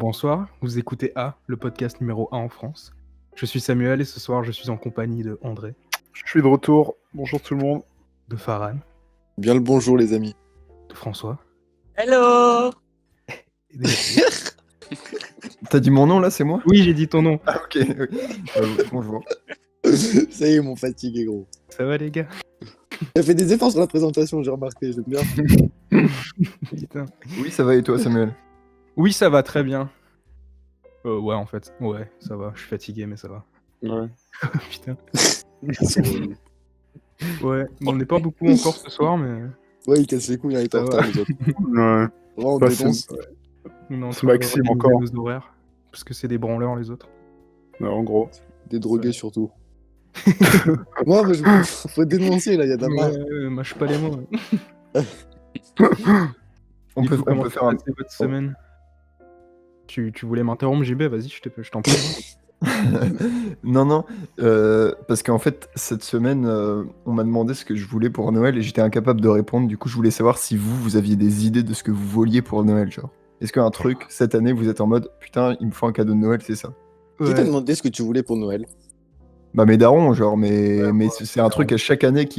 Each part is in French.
bonsoir, vous écoutez A, le podcast numéro 1 en France. Je suis Samuel et ce soir je suis en compagnie de André, Je suis de retour. Bonjour tout le monde. de Farhan, Bien le bonjour les amis. de François Hello. et d'Émilie. T'as dit mon nom là, c'est moi? Oui, j'ai dit ton nom. Ah ok, bonjour. Ça y est, mon fatigué gros. Ça va les gars? T'as fait des efforts sur la présentation, j'ai remarqué, j'aime bien. Putain. Oui, ça va et toi Samuel? Oui, ça va très bien. Ouais, en fait, ouais, ça va. Je suis fatigué, mais ça va. Ouais. Putain. Ouais, on n'est pas beaucoup encore ce soir, mais Ouais, il casse les couilles, il est en Ça retard les autres. Ouais. Vraiment, Bah, dénonce. on est en C'est train de Maxime réorganiser encore. nos horaires, parce que c'est des branleurs les autres. Ouais, en gros. Des drogués surtout. Moi, faut dénoncer là, il y a de la marre. Mâche pas les mots. On Du peut, coup, on comment peut s'est faire un... passé votre semaine? Tu voulais m'interrompre, JB? Vas-y, je t'en prie. Non, parce qu'en fait, cette semaine, on m'a demandé ce que je voulais pour Noël et j'étais incapable de répondre. Du coup, je voulais savoir si vous aviez des idées de ce que vous vouliez pour Noël, genre. Est-ce qu'un truc, cette année, vous êtes en mode, putain, il me faut un cadeau de Noël, c'est ça? Qui t'a Ouais. demandé ce que tu voulais pour Noël? Bah mes darons, genre, mais c'est un truc à chaque année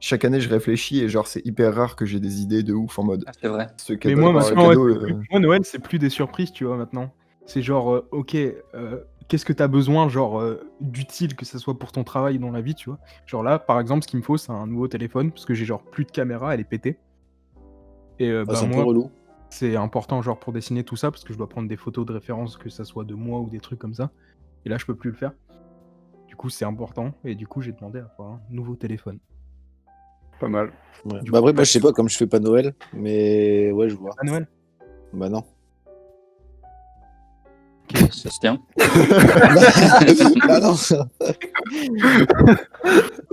chaque année, je réfléchis et genre, c'est hyper rare que j'ai des idées de ouf en mode, Ah, c'est vrai. ce Mais cadeau, moi, par maintenant, cadeau, moi, Noël, c'est plus des surprises, tu vois, maintenant. C'est genre, ok, qu'est-ce que t'as besoin, genre, d'utile, que ça soit pour ton travail dans la vie, tu vois. Genre là, par exemple, ce qu'il me faut, c'est un nouveau téléphone, parce que j'ai genre plus de caméra, elle est pétée. Et Ah, bah, c'est un peu moi, relou. c'est important, genre, pour dessiner tout ça, parce que je dois prendre des photos de référence, que ça soit de moi ou des trucs comme ça. Et là, je peux plus le faire. Du coup, c'est important, et du coup, j'ai demandé à avoir un nouveau téléphone. Pas mal. Ouais. Du Bah coup, après, moi je sais pas, comme je fais pas Noël, mais ouais, je vois. À Noël? Bah non. Ça se tient. Bah non.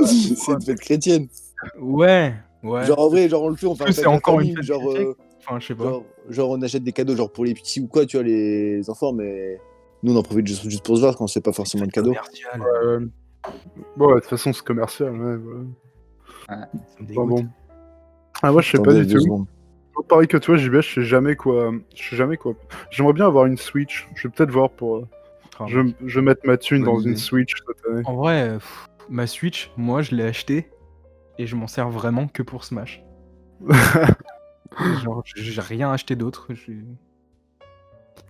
C'est une fête chrétienne. Ouais. Genre en vrai, genre on le fait, on fait un Est-ce que fête c'est de la encore une famille, fête genre, chrétienne? Enfin, je sais pas. genre on achète des cadeaux genre pour les petits ou quoi, tu vois, les enfants, mais nous on en profite juste pour se voir quand c'est pas forcément de cadeaux. Commercial, Bon, de toute façon, c'est commercial. Ouais, voilà. ça me Pas dégoûte. bon. Ah, moi, je sais pas Attendez du 2 tout. secondes. Pareil que toi, JB, je sais jamais quoi. J'aimerais bien avoir une Switch. Je vais peut-être voir pour. Ah, Je vais mettre ma thune Bonne dans une idée. Switch cette année. En vrai, ma Switch, moi je l'ai achetée et je m'en sers vraiment que pour Smash. Genre, j'ai rien acheté d'autre.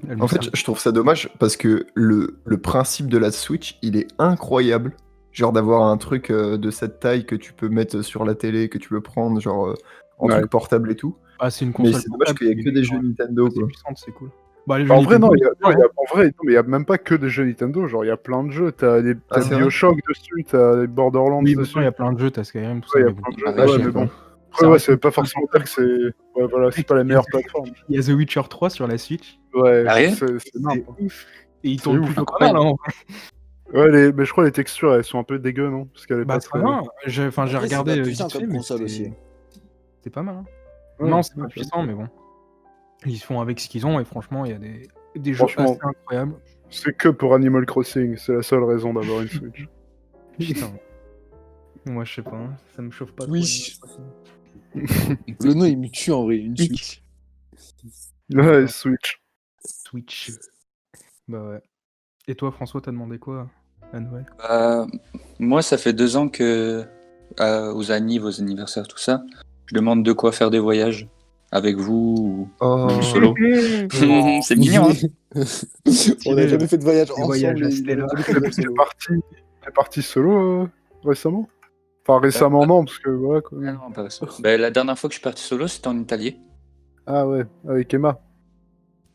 Elle me En fait, sert- je trouve ça dommage parce que le principe de la Switch, il est incroyable. Genre d'avoir un truc de cette taille que tu peux mettre sur la télé, que tu peux prendre genre en Ouais. truc portable et tout. Ah, c'est une Mais console. c'est dommage qu'il y ait que des jeux Nintendo, C'est quoi. puissante, c'est cool. Bah, les En jeux vrai, non, Nintendo, il y a même pas que des jeux Nintendo. Genre, il y a plein de jeux. T'as Ah, c'est vrai Bioshock dessus, t'as les Borderlands oui, dessus. maintenant il y a plein de jeux, t'as Skyrim, tout ça. Ouais, il y a mais bon. plein de jeux. Ah, Ouais, ouais, mais bon. Ça Après, ouais, reste c'est une pas console forcément dire que c'est. Ouais, voilà, c'est pas la meilleure plateforme. Il y a The Witcher 3 sur la Switch. Ouais, Sérieux c'est C'est énorme. ouf. Et il C'est tourne ouf. plutôt pas mal, hein, en vrai. Ouais, mais je crois les textures, elles sont un peu dégueu, non? Parce qu'elle est Bah, pas ça très. va. J'ai Après, c'est regardé pas puissant vite comme fait, mais console aussi. c'est pas mal. Hein. Ouais, Non, c'est ouais, pas puissant, mais bon. Ils font avec ce qu'ils ont, et franchement, il y a des jeux Franchement. assez incroyables. C'est que pour Animal Crossing, c'est la seule raison d'avoir une Switch. Putain. Moi, je sais pas, hein, ça me chauffe pas trop. Oui. Le nom il me tue en vrai, une Switch. Ouais, Switch. Switch. Bah ouais. Et toi, François, t'as demandé quoi à Noël? Moi, ça fait 2 ans que aux anniversaires, tout ça, je demande de quoi faire des voyages avec vous Oh. ou solo. C'est mignon. Hein. On a jamais fait de voyage voyages à ensemble. Stella. T'es parti solo récemment? Enfin, récemment, non, parce que voilà quoi. Ah non, pas ça. Ben, la dernière fois que je suis parti solo, c'était en Italie. Ah ouais, avec Emma.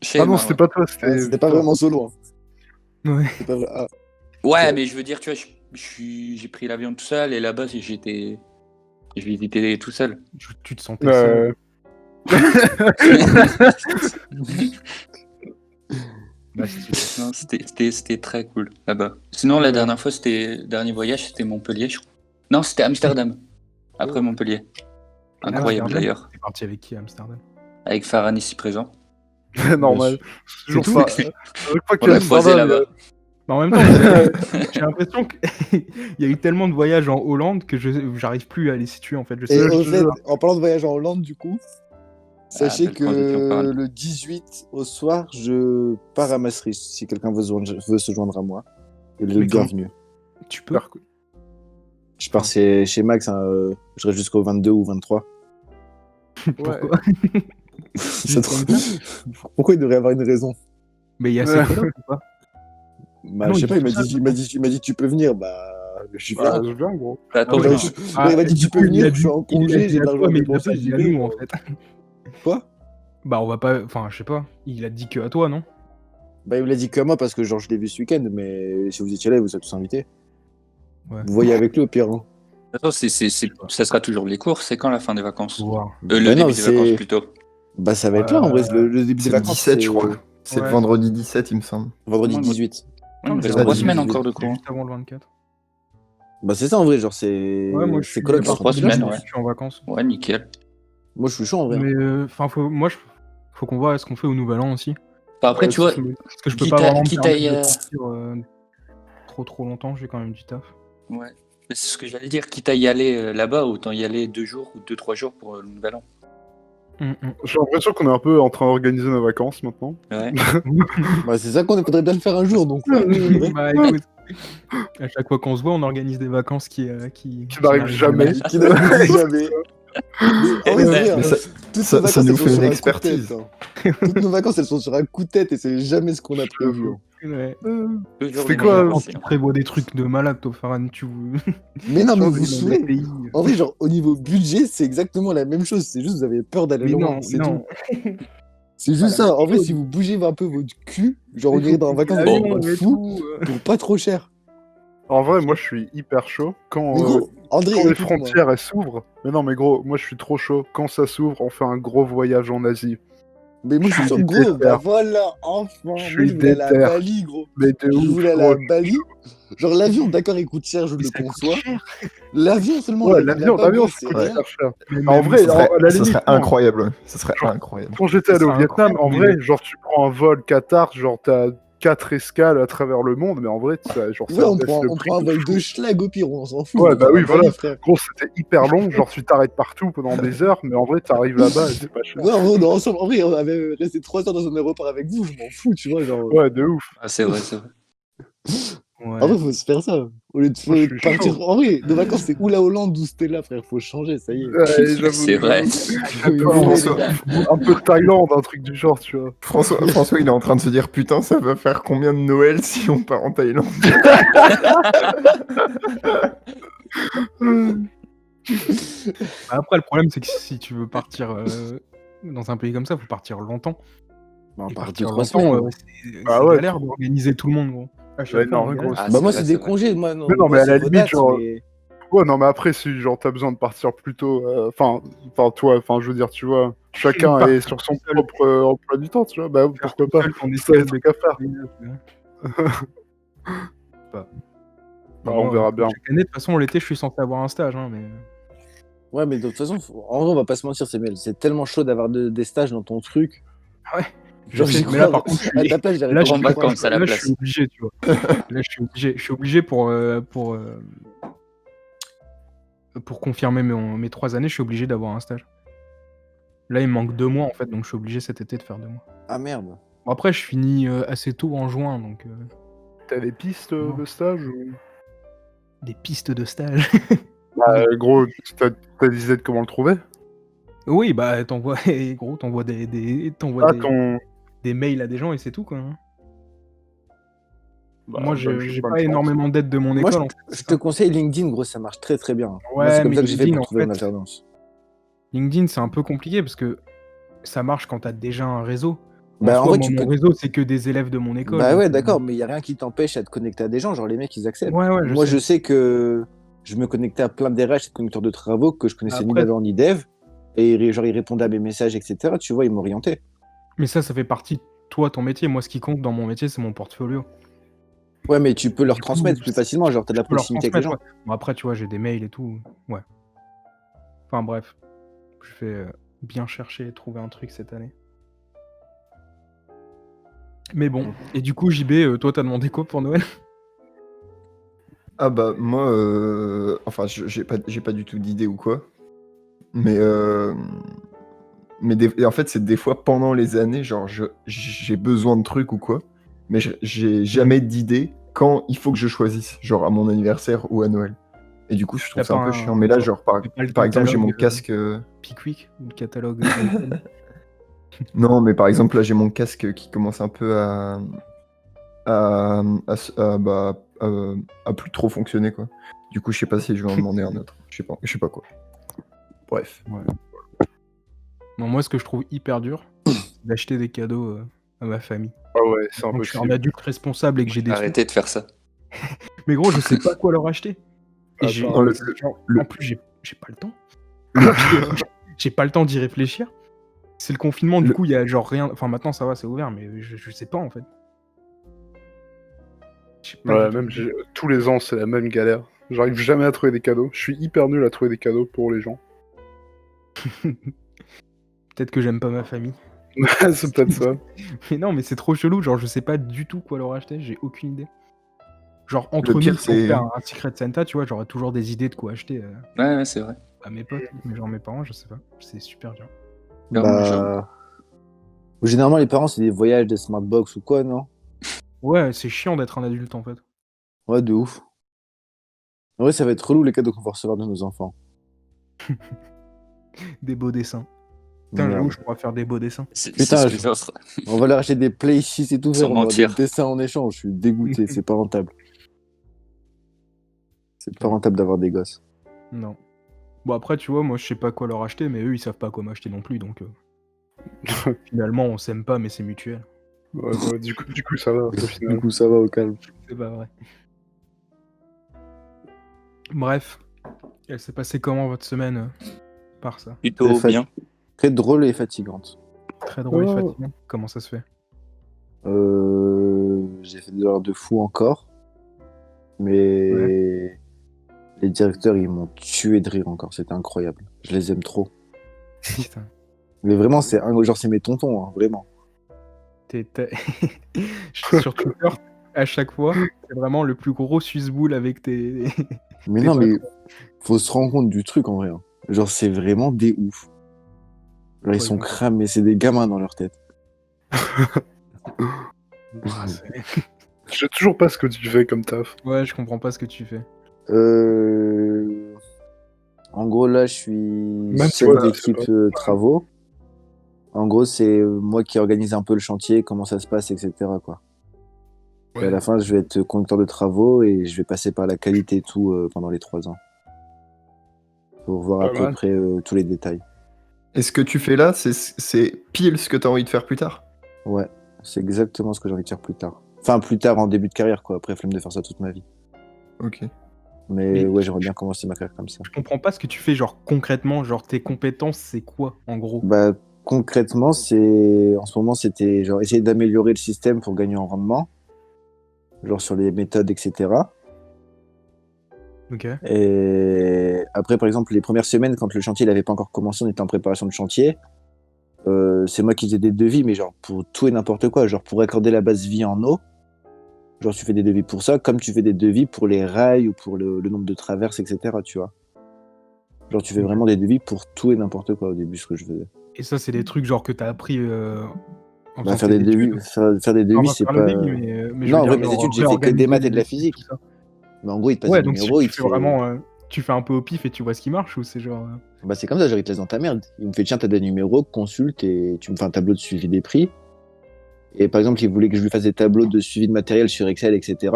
Chez Ah non, Emma, c'était ouais. pas toi, C'était pas vraiment solo. Hein. Ouais. C'était pas vrai. Ah. Ouais, mais je veux dire, tu vois, j'ai pris l'avion tout seul et là-bas, je visitais tout seul. Tu te sentais seul. Bah, Non, c'était très cool là-bas. Sinon, la dernière fois, dernier voyage, c'était Montpellier, je crois. Non, c'était Amsterdam. Après Montpellier. Incroyable Amsterdam. d'ailleurs. T'es parti avec qui à Amsterdam? Avec Farhan ici présent. Normal. C'est toujours tout. ça. Chaque fois On l'a croisé là-bas. Mais en même temps, j'ai l'impression qu'il y a eu tellement de voyages en Hollande que j'arrive plus à les situer en fait. Je sais Et pas, au fait, en parlant de voyage en Hollande, du coup, Sachez belle transition, que Farhan. le 18 au soir, je pars à Maastricht. Si quelqu'un veut se joindre à moi, il est le Mais comment- bienvenu. Tu peux. Je pars chez Max, hein, je reste jusqu'au 22 ou 23. Pourquoi C'est trop... Pourquoi il devrait y avoir une raison? Mais il y a ces colocs ou pas Bah, non, je sais il pas, dit il m'a tout dit tu peux venir. Bah, je suis Bah, là. je viens, gros. Attends, ouais. je- Il m'a dit tu peux du coup, venir, il a je suis dit- en il a congé, dit j'ai à de l'argent toi, à mais il a dépenser, pas j'y dit à vais. nous, en fait. Quoi? Bah, on va pas. Enfin, je sais pas. Il a dit que à toi, non Bah, il me l'a dit que à moi parce que genre je l'ai vu ce week-end, mais si vous étiez là, vous êtes tous invités. Ouais. Vous voyez avec lui au pire. Hein. Attends, ça sera toujours les cours. C'est quand la fin des vacances? Faut voir. Le Bah non, début des c'est- vacances plutôt. Bah, ça va être là en vrai. Le début des C'est le vacances. 17, je crois. C'est le Ouais. vendredi 17, il me semble. Vendredi Ouais, 18. Il me j'ai reste pas 3 dit semaines 18. encore de C'est cours. juste avant le 24. Bah, c'est ça en vrai, genre c'est. Ouais, moi, je c'est suis coloc, à ils partir sont trois de trop là, bien, semaines, je je pense. suis en vacances. Ouais, nickel. Moi, je suis chaud en vrai. Mais enfin, faut qu'on voit ce qu'on fait au Nouvel An aussi. Enfin, après, tu vois, Parce que je peux quitte pas à- vraiment me quitte à permettre y, de euh, partir trop longtemps. J'ai quand même du taf. ouais. Mais c'est ce que j'allais dire. Quitte à y aller là-bas, autant y aller 2 jours ou 2-3 jours pour le nouvel an. J'ai l'impression qu'on est un peu en train d'organiser nos vacances maintenant. Ouais. Bah, c'est ça qu'on faudrait bien le faire un jour, donc. Ouais, c'est vrai. Bah écoute, à chaque fois qu'on se voit, on organise des vacances qui n'arrivent jamais. Qui n'arrive jamais. Mais en vrai, c'est vrai, Mais hein. Toutes ça nos vacances, nous elles sont fait sur une un coup de tête, expertise. hein. Toutes nos vacances, elles sont sur un coup de tête et c'est jamais ce qu'on a prévu. hein. Ouais. Toujours C'est les quoi, meilleurs Quand aussi, tu hein. prévois des trucs de malade, toi, Farhan, tu Mais non, mais changes vous vous dans souvenez, des pays. en vrai, genre, au niveau budget, c'est exactement la même chose. C'est juste vous avez peur d'aller Mais loin, non, c'est non. tout. C'est juste Pas la ça. En vrai, chose. si vous bougez un peu votre cul, genre, Il on faut irait dans en payer vacances dans un l'avion endroit de et fou tout. pour pas trop cher. En vrai, moi, je suis hyper chaud. Quand, Mais gros, André, quand les écoute-moi. frontières, elles s'ouvrent. Mais non, mais gros, moi, je suis trop chaud. Quand ça s'ouvre, on fait un gros voyage en Asie. Mais moi, je suis Je sûr, suis gros, déter. bah voilà, enfin. Je Moi, suis je voulais aller à déter. Bali, gros. Mais de Je ouf, voulais aller à gros. Bali. Genre, l'avion, d'accord, il coûte cher, je Mais le ça coûte conçois. cher. L'avion seulement, Ouais, la vie l'avion, là-bas, l'avion, gros, ça c'est coûte rien. hyper cher. Mais En même vrai, ça, Ça serait, à la ça limite, serait non. incroyable. Ça serait Genre, incroyable. Quand j'étais Ça allé au serait Vietnam, en incroyable, vrai, genre, tu prends un vol Qatar, genre, t'as 4 escales à travers le monde, mais en vrai, genre, Ouais, ça on baisse prend, le on prix prend un de vol fou. de schlag au pire, on s'en fout. Ouais, on bah part oui, à Bali, voilà. frère. Gros, c'était hyper long, genre, tu t'arrêtes partout pendant des heures, mais en vrai, t'arrives là-bas et c'est pas cher. Non, en vrai, on est ensemble. En vrai, on avait resté 3 heures dans un aéroport avec vous, je m'en fous, tu vois. Genre, Ouais, de ouf. Ah, c'est vrai, c'est vrai. en Ouais. vrai, faut se faire ça. Au lieu de Moi, je suis partir. chaud. En vrai, nos vacances, c'est ou la Hollande ou Stella, frère. Faut changer, ça y est. Ouais, j'avoue, C'est vrai. Oui, Toi, oui, François. les gars. Un peu de Thaïlande, un truc du genre, tu vois. François, il est en train de se dire putain, ça va faire combien de Noël si on part en Thaïlande? Après, le problème, c'est que si tu veux partir dans un pays comme ça, faut partir longtemps. Bah, on Et part partir 2-3 longtemps, semaines. c'est Ah ouais, galère d'organiser tout le monde, gros. À chaque Ouais, fois, non, on mais galère. gros, Ah, Bah, moi, vrai, c'est c'est des vrai. congés. Moi, non, Mais non, moi, mais à c'est la limite, redate, genre, mais- Ouais, non, mais après, si genre t'as besoin de partir plus tôt, je veux dire, tu vois, chacun Partir est sur son tout seul. propre emploi du temps, tu vois, bah Faire pourquoi tout pas, seul ton ça y escale est, truc à faire. Pas. Bah, on verra bien. Chaque année, de toute façon, l'été, je suis censé avoir un stage, hein, mais. Ouais, mais de toute façon, en vrai, on va pas se mentir, c'est tellement chaud d'avoir des stages dans ton truc. Ah ouais. Genre, Je sais, j'y mais là, crois. par contre, À ta place, j'aurais là, pas je en envie suis, de croire. vacances à la là, place. je suis obligé, tu vois. Là, je suis obligé pour confirmer mes 3 années, je suis obligé d'avoir un stage. Là, il me manque 2 mois, en fait, donc je suis obligé cet été de faire 2 mois. Ah merde. Bon, après, je finis assez tôt en juin, donc T'as des pistes Non. de stage ou... des pistes de stage. Bah, gros, t'as des idées de comment le trouver? Oui, bah, t'envoies Ah, ton... des mails à des gens et c'est tout, quoi. hein. Bah, Moi, bonne j'ai bonne pas chance. énormément d'aide de mon Moi, école. en fait, je c'est te ça. conseille LinkedIn, gros, ça marche très très bien. Moi, Ouais, c'est comme mais ça que j'ai fait LinkedIn, pour en trouver fait, mon alternance. LinkedIn, c'est un peu compliqué parce que ça marche quand t'as déjà un réseau. Bah, en soi, vrai, moi, tu mon peux. réseau, c'est que des élèves de mon école. Bah donc, ouais, d'accord, mais il y a rien qui t'empêche à te connecter à des gens. Genre, les mecs, ils acceptent. Ouais, ouais, Moi, je sais que je me connectais à plein de DRH et de conducteurs de travaux que je connaissais ni Après- d'avant ni dev. Et genre, ils répondaient à mes messages, etc. Tu vois, ils m'orientaient. Mais ça fait partie de toi, ton métier. Moi, ce qui compte dans mon métier, c'est mon portfolio. Ouais, mais tu peux leur Du coup, transmettre plus facilement. Genre, t'as de la Je peux leur proximité avec les gens. transmettre, ouais. Bon, après, tu vois, j'ai des mails et tout. Ouais. Enfin, bref. Je vais bien chercher et trouver un truc cette année. Mais bon. Et du coup, JB, toi, t'as demandé quoi pour Noël? Ah bah moi, enfin j'ai pas du tout d'idée ou quoi, mais Et en fait, c'est des fois pendant les années, genre, j'ai besoin de trucs ou quoi, mais j'ai jamais d'idée quand il faut que je choisisse, genre à mon anniversaire ou à Noël. Et du coup, je trouve T'as ça un pas peu un- chiant. Mais là, genre, t'as pas le par exemple, j'ai mon catalogue, casque. Pickwick ou le catalogue iPhone. Non, mais par exemple, là, j'ai mon casque qui commence un peu à plus trop fonctionner, quoi. Du coup, je sais pas si je vais en demander un autre. Je sais pas quoi. Bref. Non, moi, ce que je trouve hyper dur, c'est d'acheter des cadeaux à ma famille. Ah ouais, c'est Donc, je suis un impossible. adulte responsable et que j'ai des sous. Arrêtez de faire ça. Mais gros, je sais pas quoi leur acheter. Et Attends, j'ai, le- en plus, j'ai pas le temps. J'ai pas le temps d'y réfléchir. C'est le confinement, du Le- coup, il y a genre rien. Enfin, maintenant, ça va, c'est ouvert, mais je sais pas en fait. Je sais pas Ouais, du tout. même tous les ans, c'est la même galère. J'arrive jamais à trouver des cadeaux. Je suis hyper nul à trouver des cadeaux pour les gens. Peut-être que j'aime pas ma famille. C'est peut-être ça. Mais non, mais c'est trop chelou. Genre, je sais pas du tout quoi leur acheter. J'ai aucune idée. Genre, entre Le pire, nous, si on c'est- fait un Secret Santa, tu vois, j'aurais toujours des idées de quoi acheter Ouais, c'est vrai. à mes potes. Mais genre, mes parents, je sais pas. C'est super dur. Non, moi, Bah... Généralement, les parents, c'est des voyages, des smartbox ou quoi, non? Ouais, c'est chiant d'être un adulte en fait. Ouais, de ouf. En vrai, ça va être relou les cadeaux qu'on va recevoir de nos enfants. Des beaux dessins. Putain, Merde. j'avoue, je pourrais faire des beaux dessins. C'est Putain, ce que je- j'offre. On va leur acheter des Play 6 et tout, Sans faire, on va avoir mentir. des dessins en échange. Je suis dégoûté, c'est pas rentable. C'est pas rentable d'avoir des gosses. Non. Bon, après, tu vois, moi, je sais pas quoi leur acheter, mais eux, ils savent pas quoi m'acheter non plus, donc finalement, on s'aime pas, mais c'est mutuel. Ouais, bah, du coup, ça va, au Du final. coup, ça va au calme. C'est pas vrai. Bref, elle s'est passée comment votre semaine par ça? Plutôt Très bien. Très drôle et fatigante. Très drôle et Oh. fatigant. Comment ça se fait? J'ai fait des heures de fou encore. Mais les directeurs, ils m'ont tué de rire encore. C'était incroyable. Je les aime trop. Putain. Mais vraiment, c'est genre, c'est mes tontons, hein, vraiment. Sur Twitter, à chaque fois, c'est vraiment le plus gros suce-boule avec tes. Mais T'es non, pas mais faut se rendre compte du truc en vrai. Hein. Genre, c'est vraiment des ouf. Genre, ils Ouais, sont ils ont- cramés, c'est des gamins dans leur tête. Ah, Je sais toujours pas ce que tu fais comme taf. Ouais, je comprends pas ce que tu fais. En gros, là, je suis Même chef toi, d'équipe travaux. En gros, c'est moi qui organise un peu le chantier, comment ça se passe, etc. Quoi. Et à la fin, je vais être conducteur de travaux et je vais passer par la qualité et tout pendant les 3 ans. Pour voir à Pas peu mal. près tous les détails. Et ce que tu fais là, c'est pile ce que tu as envie de faire plus tard. Ouais, c'est exactement ce que j'ai envie de faire plus tard. Enfin, plus tard en début de carrière, quoi. Après, flemme de faire ça toute ma vie. Ok. Mais Mais- ouais, j'aimerais bien commencer ma carrière comme ça. Je comprends pas ce que tu fais, genre concrètement, genre tes compétences, c'est quoi en gros? Bah, concrètement, en ce moment, c'était genre essayer d'améliorer le système pour gagner en rendement. Genre sur les méthodes, etc. Ok. Et après, par exemple, les premières semaines, quand le chantier n'avait pas encore commencé, on était en préparation de chantier. C'est moi qui faisais des devis, mais genre pour tout et n'importe quoi. Genre pour accorder la base vie en eau. Genre tu fais des devis pour ça, comme tu fais des devis pour les rails ou pour le nombre de traverses, etc. Tu vois. Genre tu fais vraiment des devis pour tout et n'importe quoi au début, ce que je faisais. Et ça, c'est des trucs genre que t'as appris en Bah, faisant faire tes des devis, études. faire des Non, devis, pas c'est faire pas. le débit, mais je Non, veux en dire, vrai, mes genre, études, j'ai fait que réorganiser des maths et de les la études, physique. tout ça. Mais en gros, il te passe Ouais, des donc si numéros, tu il te fais fait. vraiment, tu fais un peu au pif et tu vois ce qui marche ou c'est genre. Bah, c'est comme ça, genre, il te laisse dans ta merde. Il me fait, tiens, t'as des numéros, consulte et tu me fais un tableau de suivi des prix. Et par exemple, il voulait que je lui fasse des tableaux de suivi de matériel sur Excel, etc.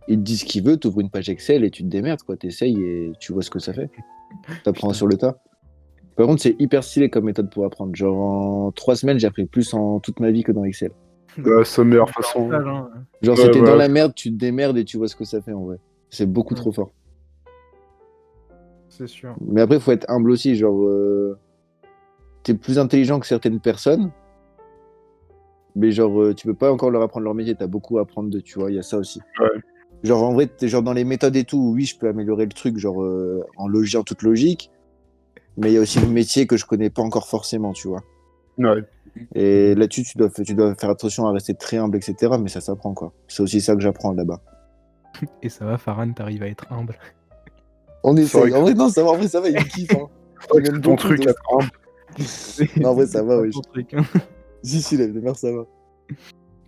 Il te dit ce qu'il veut, t'ouvres une page Excel et tu te démerdes, quoi. T'essayes et tu vois ce que ça fait. T'apprends Putain. sur le tas. Par contre, c'est hyper stylé comme méthode pour apprendre. Genre, en 3 semaines, j'ai appris plus en toute ma vie que dans Excel. C'est la meilleure façon. Stage, hein. Genre, Ouais, si t'es ouais. dans la merde, tu te démerdes et tu vois ce que ça fait, en vrai. C'est beaucoup Ouais. trop fort. C'est sûr. Mais après, faut être humble aussi. Genre, t'es plus intelligent que certaines personnes. Mais genre, tu peux pas encore leur apprendre leur métier. T'as beaucoup à apprendre de, tu vois. Il y a ça aussi. Ouais. Genre, en vrai, genre dans les méthodes et tout, oui, je peux améliorer le truc, genre en toute logique. Mais il y a aussi le métier que je connais pas encore forcément, tu vois. Ouais. Et là-dessus, tu dois faire attention à rester très humble, etc. Mais ça s'apprend, quoi. C'est aussi ça que j'apprends là-bas. Et ça va, Farhan, t'arrives à être humble. On C'est essaye. vrai que- En vrai, non, ça va, il me kiffe. Hein. C'est vrai que c'est ton truc à prendre. Non, en vrai, ça va, pas oui. ton truc, hein. Si, la vie de mère, ça va.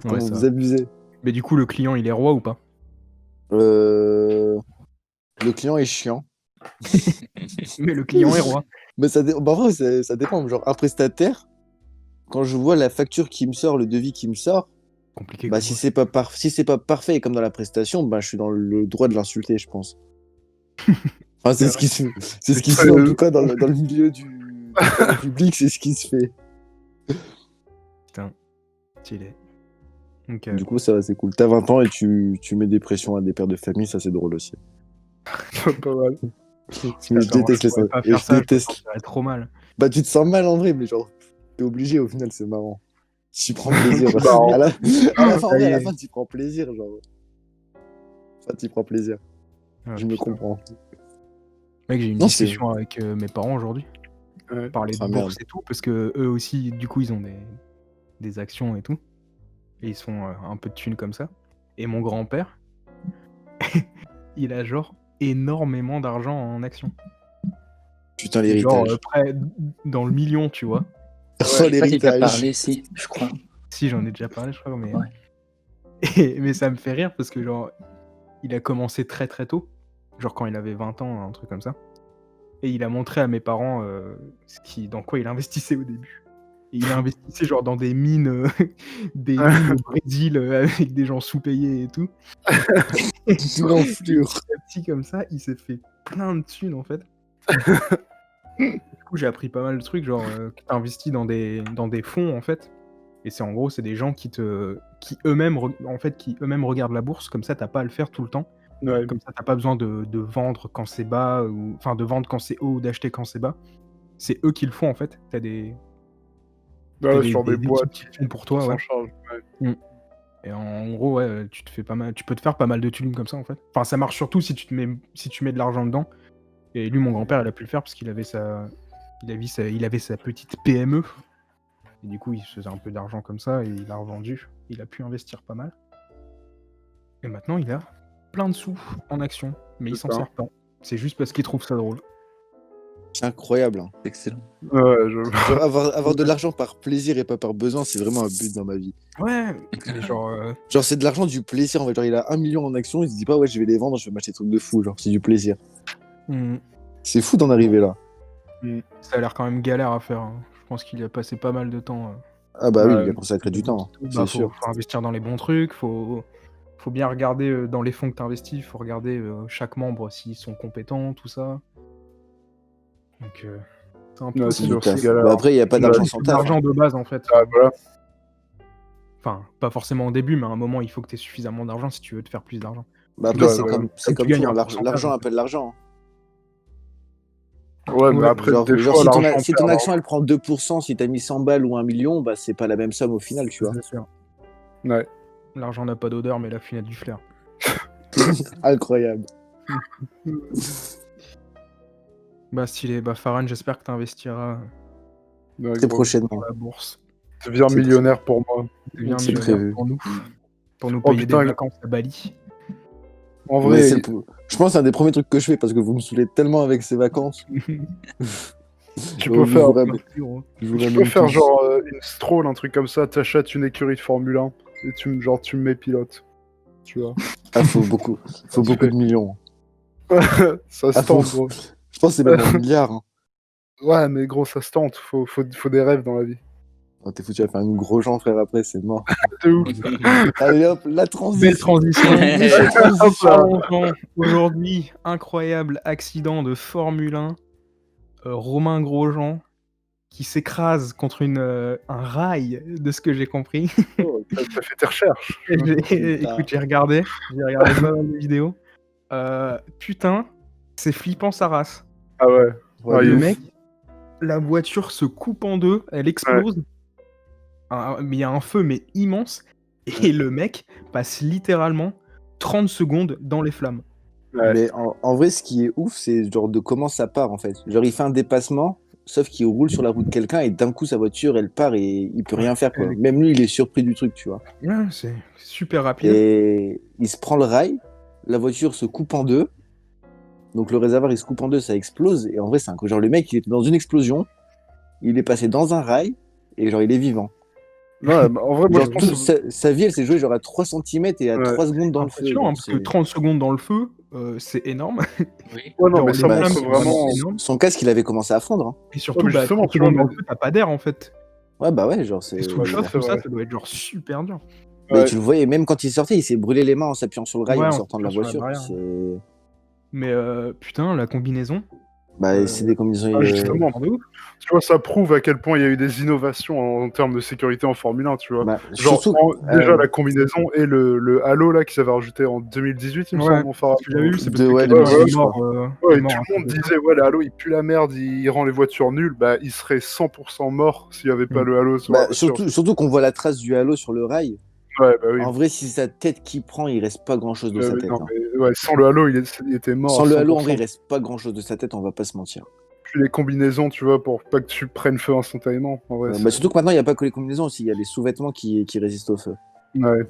Comment Ouais, ça vous va. abusez. Mais du coup, le client, il est roi ou pas? Le client est chiant. Mais le client est roi. Mais bah, en vrai, ça dépend. Genre, un prestataire, quand je vois la facture qui me sort, le devis qui me sort, Compliqué bah, comme si moi. c'est pas parfait comme dans la prestation, bah, je suis dans le droit de l'insulter, je pense. Enfin, C'est c'est ce qui se fait en tout cas dans le milieu du public, c'est ce qui se fait. Putain, stylé. Ok. Du coup, ça va, c'est cool. T'as 20 ans et tu mets des pressions à des pères de famille, ça c'est drôle aussi. Pas mal. Mais je déteste les pourrais pas et faire je ça, je me déteste. sentirais trop mal. Bah, tu te sens mal en vrai, mais genre, t'es obligé au final, c'est marrant. Tu prends plaisir. C'est marrant. À la fin, en Ça y vrai, à la est. fin, tu prends plaisir, genre. Enfin, tu prends plaisir. Ah, Je me putain. comprends. Mec, j'ai eu une Non, c'est- discussion avec mes parents aujourd'hui. Ouais. Parler Ah, de merde. bourse et tout, parce que eux aussi, du coup, ils ont des actions et tout. Et ils se font un peu de thunes comme ça. Et mon grand-père, il a genre énormément d'argent en actions. Putain, Genre l'héritage. près dans le million, tu vois. Oh, Je crois qu'il t'a l'héritage. parlé, si, je crois. Si, j'en ai déjà parlé, je crois, mais... Ouais. Mais ça me fait rire parce que, genre, il a commencé très très tôt. Genre quand il avait 20 ans, un truc comme ça. Et il a montré à mes parents dans quoi il investissait au début. Et il investissait genre dans des mines, des mines au Brésil avec des gens sous-payés et tout. Tout l'enflure. Petit à petit comme ça, il s'est fait plein de thunes en fait. Du coup, j'ai appris pas mal de trucs, genre que t'investis dans des fonds en fait. Et c'est en gros, c'est des gens qui eux-mêmes regardent la bourse, comme ça t'as pas à le faire tout le temps. Ouais. Comme ça t'as pas besoin de vendre quand c'est bas, ou enfin de vendre quand c'est haut ou d'acheter quand c'est bas. C'est eux qui le font en fait. T'as des Sur des équipes boîtes. qui le font pour Qui toi, s'en ouais. chargent. Ouais. Et en gros, ouais, tu peux te faire pas mal de thunes comme ça en fait. Enfin, ça marche surtout si tu mets de l'argent dedans. Et lui, mon grand-père, il a pu le faire parce qu'il avait il avait sa petite PME. Et du coup, il se faisait un peu d'argent comme ça et il a revendu. Il a pu investir pas mal. Et maintenant, il a plein de sous en actions, mais il C'est s'en ça. sert pas. C'est juste parce qu'il trouve ça drôle. C'est incroyable. Hein. Excellent. Ouais, je... Genre, avoir de l'argent par plaisir et pas par besoin, c'est vraiment un but dans ma vie. Ouais, mais genre, Genre, c'est de l'argent du plaisir. En fait. Genre, il a 1 million en actions, il se dit pas, ouais, je vais les vendre, je vais m'acheter des trucs de fou. Genre, c'est du plaisir. C'est fou d'en arriver là. ça a l'air quand même galère à faire. Hein. Je pense qu'il y a passé pas mal de temps. Ah bah oui, Ouais. il a consacré du temps, hein, Bah, c'est sûr. faut investir dans les bons trucs, faut bien regarder dans les fonds que tu investis, faut regarder chaque membre s'ils sont compétents, tout ça. Donc, c'est un peu Ouais, C'est c'est du sûr, taf. c'est galère. Bah, après, il n'y a pas d'argent c'est sans de taf. l'argent Hein. de base en fait. Ah, voilà. Enfin, pas forcément au début, mais à un moment, il faut que tu aies suffisamment d'argent si tu veux te faire plus d'argent. Bah, après, Ouais, c'est ouais. comme tu tout. gagnes un Hein. pourcentage, L'argent en fait. appelle l'argent. Ouais, mais Ouais, après, Genre, des genre, fois, si l'argent si perd ton action elle prend 2%, si t'as mis 100 balles ou 1 million, bah c'est pas la même somme au final, tu vois. C'est sûr. Ouais. L'argent n'a pas d'odeur, mais la fune a du flair. Incroyable. Bah, stylé. Bah, Farhan, j'espère que tu investiras Ouais, Très gros. prochainement. dans la bourse. Deviens C'est millionnaire pour moi. Deviens C'est millionnaire prévu. pour nous Oh, payer putain, des vacances à Bali. En Ouais, vrai, je pense que c'est un des premiers trucs que je fais parce que vous me saoulez tellement avec ces vacances. tu peux faire, Je vous tu ramène peux faire tous. genre une stroll, un truc comme ça. T'achètes une écurie de Formule 1 et tu me mets pilote. Tu vois. Ah, faut beaucoup de millions. Ça se Ah, tente, faut- gros. Je pense que c'est même un milliard. Hein. Ouais, mais gros, ça se tente. Faut des rêves dans la vie. Oh, t'es foutu à faire un gros Jean, frère, après, c'est mort. De ouf. Allez hop, la Belle transition. transition. Belle transition. Parlons-en. Aujourd'hui, incroyable accident de Formule 1. Romain Grosjean qui s'écrase contre un rail, de ce que j'ai compris. Oh, t'as fait tes recherches. Écoute, j'ai regardé pas mal de vidéos. Putain, c'est flippant sa race. Ah ouais. Ouais, Ah, de Le il- ouf. mec, la voiture se coupe en deux, elle explose. Mais il y a un feu, mais immense. Et le mec passe littéralement 30 secondes dans les flammes. Ouais. Mais en vrai, ce qui est ouf, c'est genre de comment ça part en fait. Genre, il fait un dépassement, sauf qu'il roule sur la route de quelqu'un et d'un coup, sa voiture, elle part et il peut rien faire quoi. Elle- Même lui, il est surpris du truc, tu vois. Ouais, c'est super rapide. Et il se prend le rail, la voiture se coupe en deux. Donc le réservoir, il se coupe en deux, ça explose. Et en vrai, genre le mec, il était dans une explosion. il est passé dans un rail et genre il est vivant. Ouais, bah, en vrai, moi, je Genre pense toute sa vie, elle s'est jouée genre à 3 cm et à Ouais. 3 secondes dans le feu. Impressionnant, genre, hein, parce que 30 secondes dans le feu, c'est énorme. Oui. Ouais, non, Genre, mais les ça Bah, flammes, montre c'est vraiment. vraiment énorme. son casque, il avait commencé à fondre. Hein. Et surtout, mais justement, 30 tu vois, secondes dans mais- le feu, t'as pas d'air en fait. Ouais, bah ouais, genre c'est. Et sous le Ouais, feu, ça, c'est tout ça, vrai. ça doit être genre super dur. Mais Ouais. tu le voyais, même quand il sortait, il s'est brûlé les mains en s'appuyant sur le rail Ouais, en en sortant de la s'appuyant sur la voiture. barrière. C'est. Mais putain, la combinaison. Bah, c'est des combinaisons. Ah, justement. de ouf. Tu vois, ça prouve à quel point il y a eu des innovations en termes de sécurité en Formule 1, tu vois. Bah, Genre, surtout. déjà la combinaison et le halo là qu'ils avaient rajouté en 2018, il me Ouais, semble, enfin. ce que j'avais vu, c'est parce de- que ouais, quelqu'un 2018, est je mort. Ouais, est et mort tout à le monde cause de ça. disait, ouais, le halo il pue la merde, il rend les voitures nulles. Bah, il serait 100% mort s'il n'y avait pas le halo sur la Bah, voiture. surtout qu'on voit la trace du halo sur le rail. Ouais, bah oui. En vrai, si c'est sa tête qui prend, il reste pas grand chose de sa Mais tête. non, Hein. mais, ouais, sans le halo, il était mort. Sans à le halo, en vrai, 100%. il reste pas grand chose de sa tête, on va pas se mentir. Puis les combinaisons, tu vois, pour pas que tu prennes feu instantanément. En vrai, Bah, surtout que maintenant, il n'y a pas que les combinaisons aussi, il y a les sous-vêtements qui résistent au feu. ouais.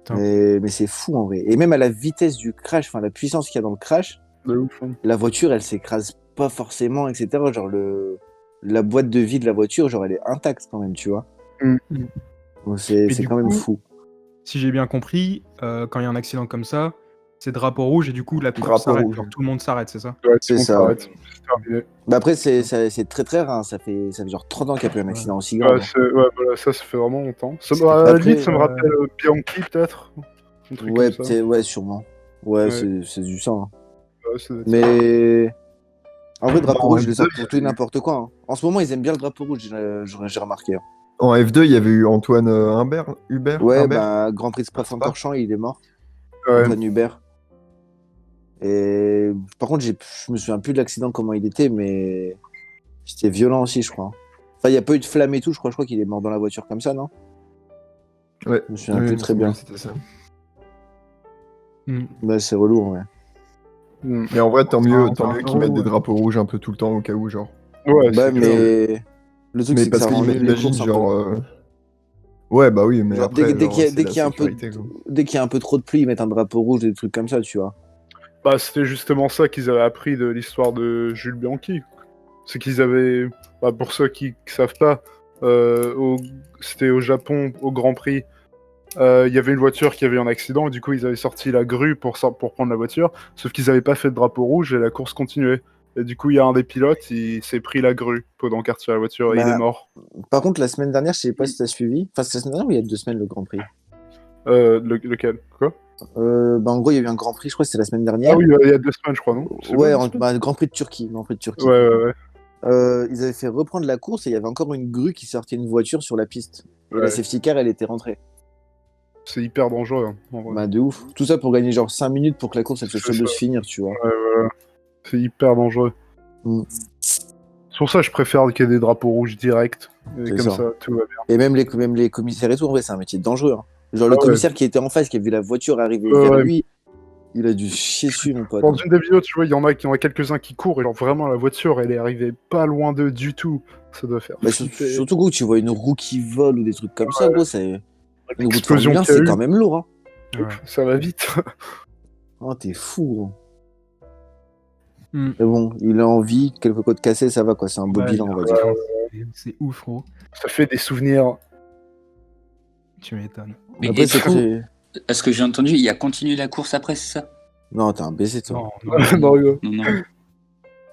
Putain. Mais c'est fou en vrai. Et même à la vitesse du crash, enfin la puissance qu'il y a dans le crash, De ouf. Hein. la voiture, elle s'écrase pas forcément, etc. Genre la boîte de vie de la voiture, genre elle est intacte quand même, tu vois. Mm. Donc c'est du quand même coup, fou. Si j'ai bien compris, quand il y a un accident comme ça, c'est drapeau rouge et du coup la course Drapeau s'arrête. rouge. Genre, tout le monde s'arrête, c'est ça? Ouais, C'est tout le monde ça, s'arrête. C'est terminé. Bah après, c'est très très rare, hein. Ça fait genre 30 ans qu'il n'y a pas eu un accident aussi grave. Ouais, voilà, ça fait vraiment longtemps. Ça, C'était à pas la limite, ça me très, rappelle Bianchi, peut-être. Un truc Ouais, comme ça. ouais, sûrement. Ouais, Ouais. c'est du sang. Hein. Ouais, ça doit être ça. Mais en vrai, drapeau En rouge, je F2, les sors pour tout et n'importe quoi. Hein. En ce moment, ils aiment bien le drapeau rouge, j'ai remarqué. Hein. En F2, il y avait eu Antoine Hubert. Ouais, Humbert. bah, Grand Prix de Spa-Francorchamps, il est mort. Ouais. Antoine Hubert. Et par contre, je me souviens plus de l'accident, comment il était, mais c'était violent aussi, je crois. Enfin, il n'y a pas eu de flamme et tout, je crois qu'il est mort dans la voiture comme ça, non? Ouais. Je me souviens Oui, plus il me très semble bien. que c'était ça. Bah, c'est relou, ouais. Mm. Mais en vrai, tant mieux Enfin, qu'ils mettent des ouais. drapeaux rouges un peu tout le temps au cas où, genre. Ouais, Bah, c'est clair. mais le truc, Mais c'est que parce ça que rend mieux les imagine, courses un genre. peu. Ouais, bah oui, mais Genre, après, dès qu'il y a, c'est la sécurité, quoi. dès qu'il y a un peu trop de pluie, ils mettent un drapeau rouge, des trucs comme ça, tu vois. Bah, c'était justement ça qu'ils avaient appris de l'histoire de Jules Bianchi. C'est qu'ils avaient, bah, pour ceux qui ne savent pas, c'était au Japon, au Grand Prix. Il y avait une voiture qui avait eu un accident, et du coup, ils avaient sorti la grue pour prendre la voiture, sauf qu'ils n'avaient pas fait de drapeau rouge et la course continuait. Et du coup, il y a un des pilotes, il s'est pris la grue pendant qu'il retirait la voiture et il Bah, est mort. Par contre, la semaine dernière, je sais pas si t'as suivi. Enfin, c'est la semaine dernière ou il y a 2 semaines le Grand Prix? Lequel? Quoi? Bah, en gros, il y a eu un Grand Prix, je crois que c'était la semaine dernière. Ah oui, il y a 2 semaines, je crois, non? C'est Ouais, pas 2 semaines bah, Grand Prix de Turquie. Grand Prix de Turquie. Ouais. Ils avaient fait reprendre la course et il y avait encore une grue qui sortait une voiture sur la piste. Et la Ouais. safety car, elle était rentrée. C'est hyper dangereux, hein, en vrai. Bah, de ouf. Tout ça pour gagner genre 5 minutes pour que la course elle se C'est soit de ça. se finir, tu vois. Ouais, voilà. C'est hyper dangereux. Mm. C'est pour ça que je préfère qu'il y ait des drapeaux rouges directs. Et C'est comme ça. ça, tout va bien. Et même les commissaires et tout, en vrai, c'est un métier dangereux. Hein. Genre, le Ah ouais. commissaire qui était en face, qui a vu la voiture arriver Ouais, vers ouais. lui, il a dû chier dessus, mon pote. Dans une des vidéos, tu vois, il y en a quelques-uns qui courent et genre vraiment la voiture, elle est arrivée pas loin d'eux du tout. Ça doit faire Bah, flipper. surtout, gros, tu vois une roue qui vole ou des trucs comme ça, gros, c'est. Une roue de L'explosion Formule 1, qu'il y a c'est eu. quand même lourd. Hein. Ouais. Ça va vite. Oh, t'es fou, gros. Mm. Mais bon, il a envie, quelques côtes cassées, ça va, quoi. C'est un beau Ouais, bilan, on va dire. c'est ouf, gros. Ça fait des souvenirs. Tu m'étonnes. Mais Après, et c'est du coup, très. est-ce que j'ai entendu, il a continué la course après, c'est ça? Non, t'es un baiser, toi. Non, Non, gars. Non.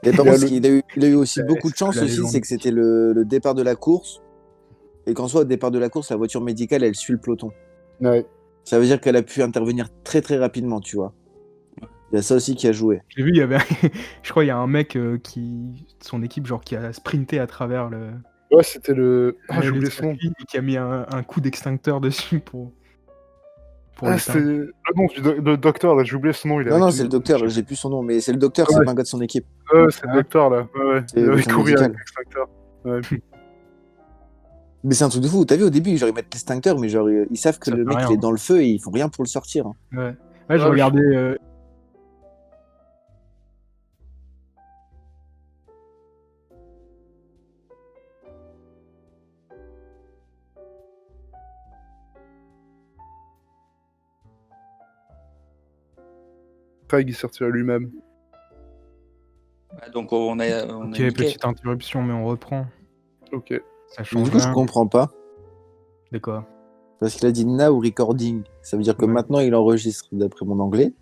Et par Il a contre, il a eu aussi C'est- beaucoup de c'est chance la aussi, légende. c'est que c'était le départ de la course. Et qu'en soit, au départ de la course, la voiture médicale, elle suit le peloton. Ouais. Ça veut dire qu'elle a pu intervenir très très rapidement, tu vois. Il y a ça aussi qui a joué. J'ai vu, il y avait, je crois, il y a un mec son équipe, genre, qui a sprinté à travers Ouais, c'était le. Ah, j'ai le oublié son nom. circuit et qui a mis un coup d'extincteur dessus pour Ah, c'était l'éteindre. le nom du docteur, là, j'ai oublié son nom. Il Non, avait non, tout- c'est le docteur, j'ai plus son nom, mais c'est le docteur, c'est Ouais. pas un gars de son équipe. Ouais, c'est le Ah. docteur, là. Ouais. C'est Il avait voiture couru médicale. avec l'extincteur. Ouais. Mais c'est un truc de fou. T'as vu au début, genre ils mettent l'extincteur, mais genre ils savent que Ça le fait mec rien, il est hein. dans le feu et ils font rien pour le sortir. Hein. Ouais, Ah, je mais regardais. Craig, il sortira lui-même. Ah, donc on a Ok, niqué. petite interruption, mais on reprend. Ok. Ça Mais change du coup, je rien. comprends pas. De quoi? Parce qu'il a dit now recording. Ça veut dire que Ouais. maintenant il enregistre d'après mon anglais.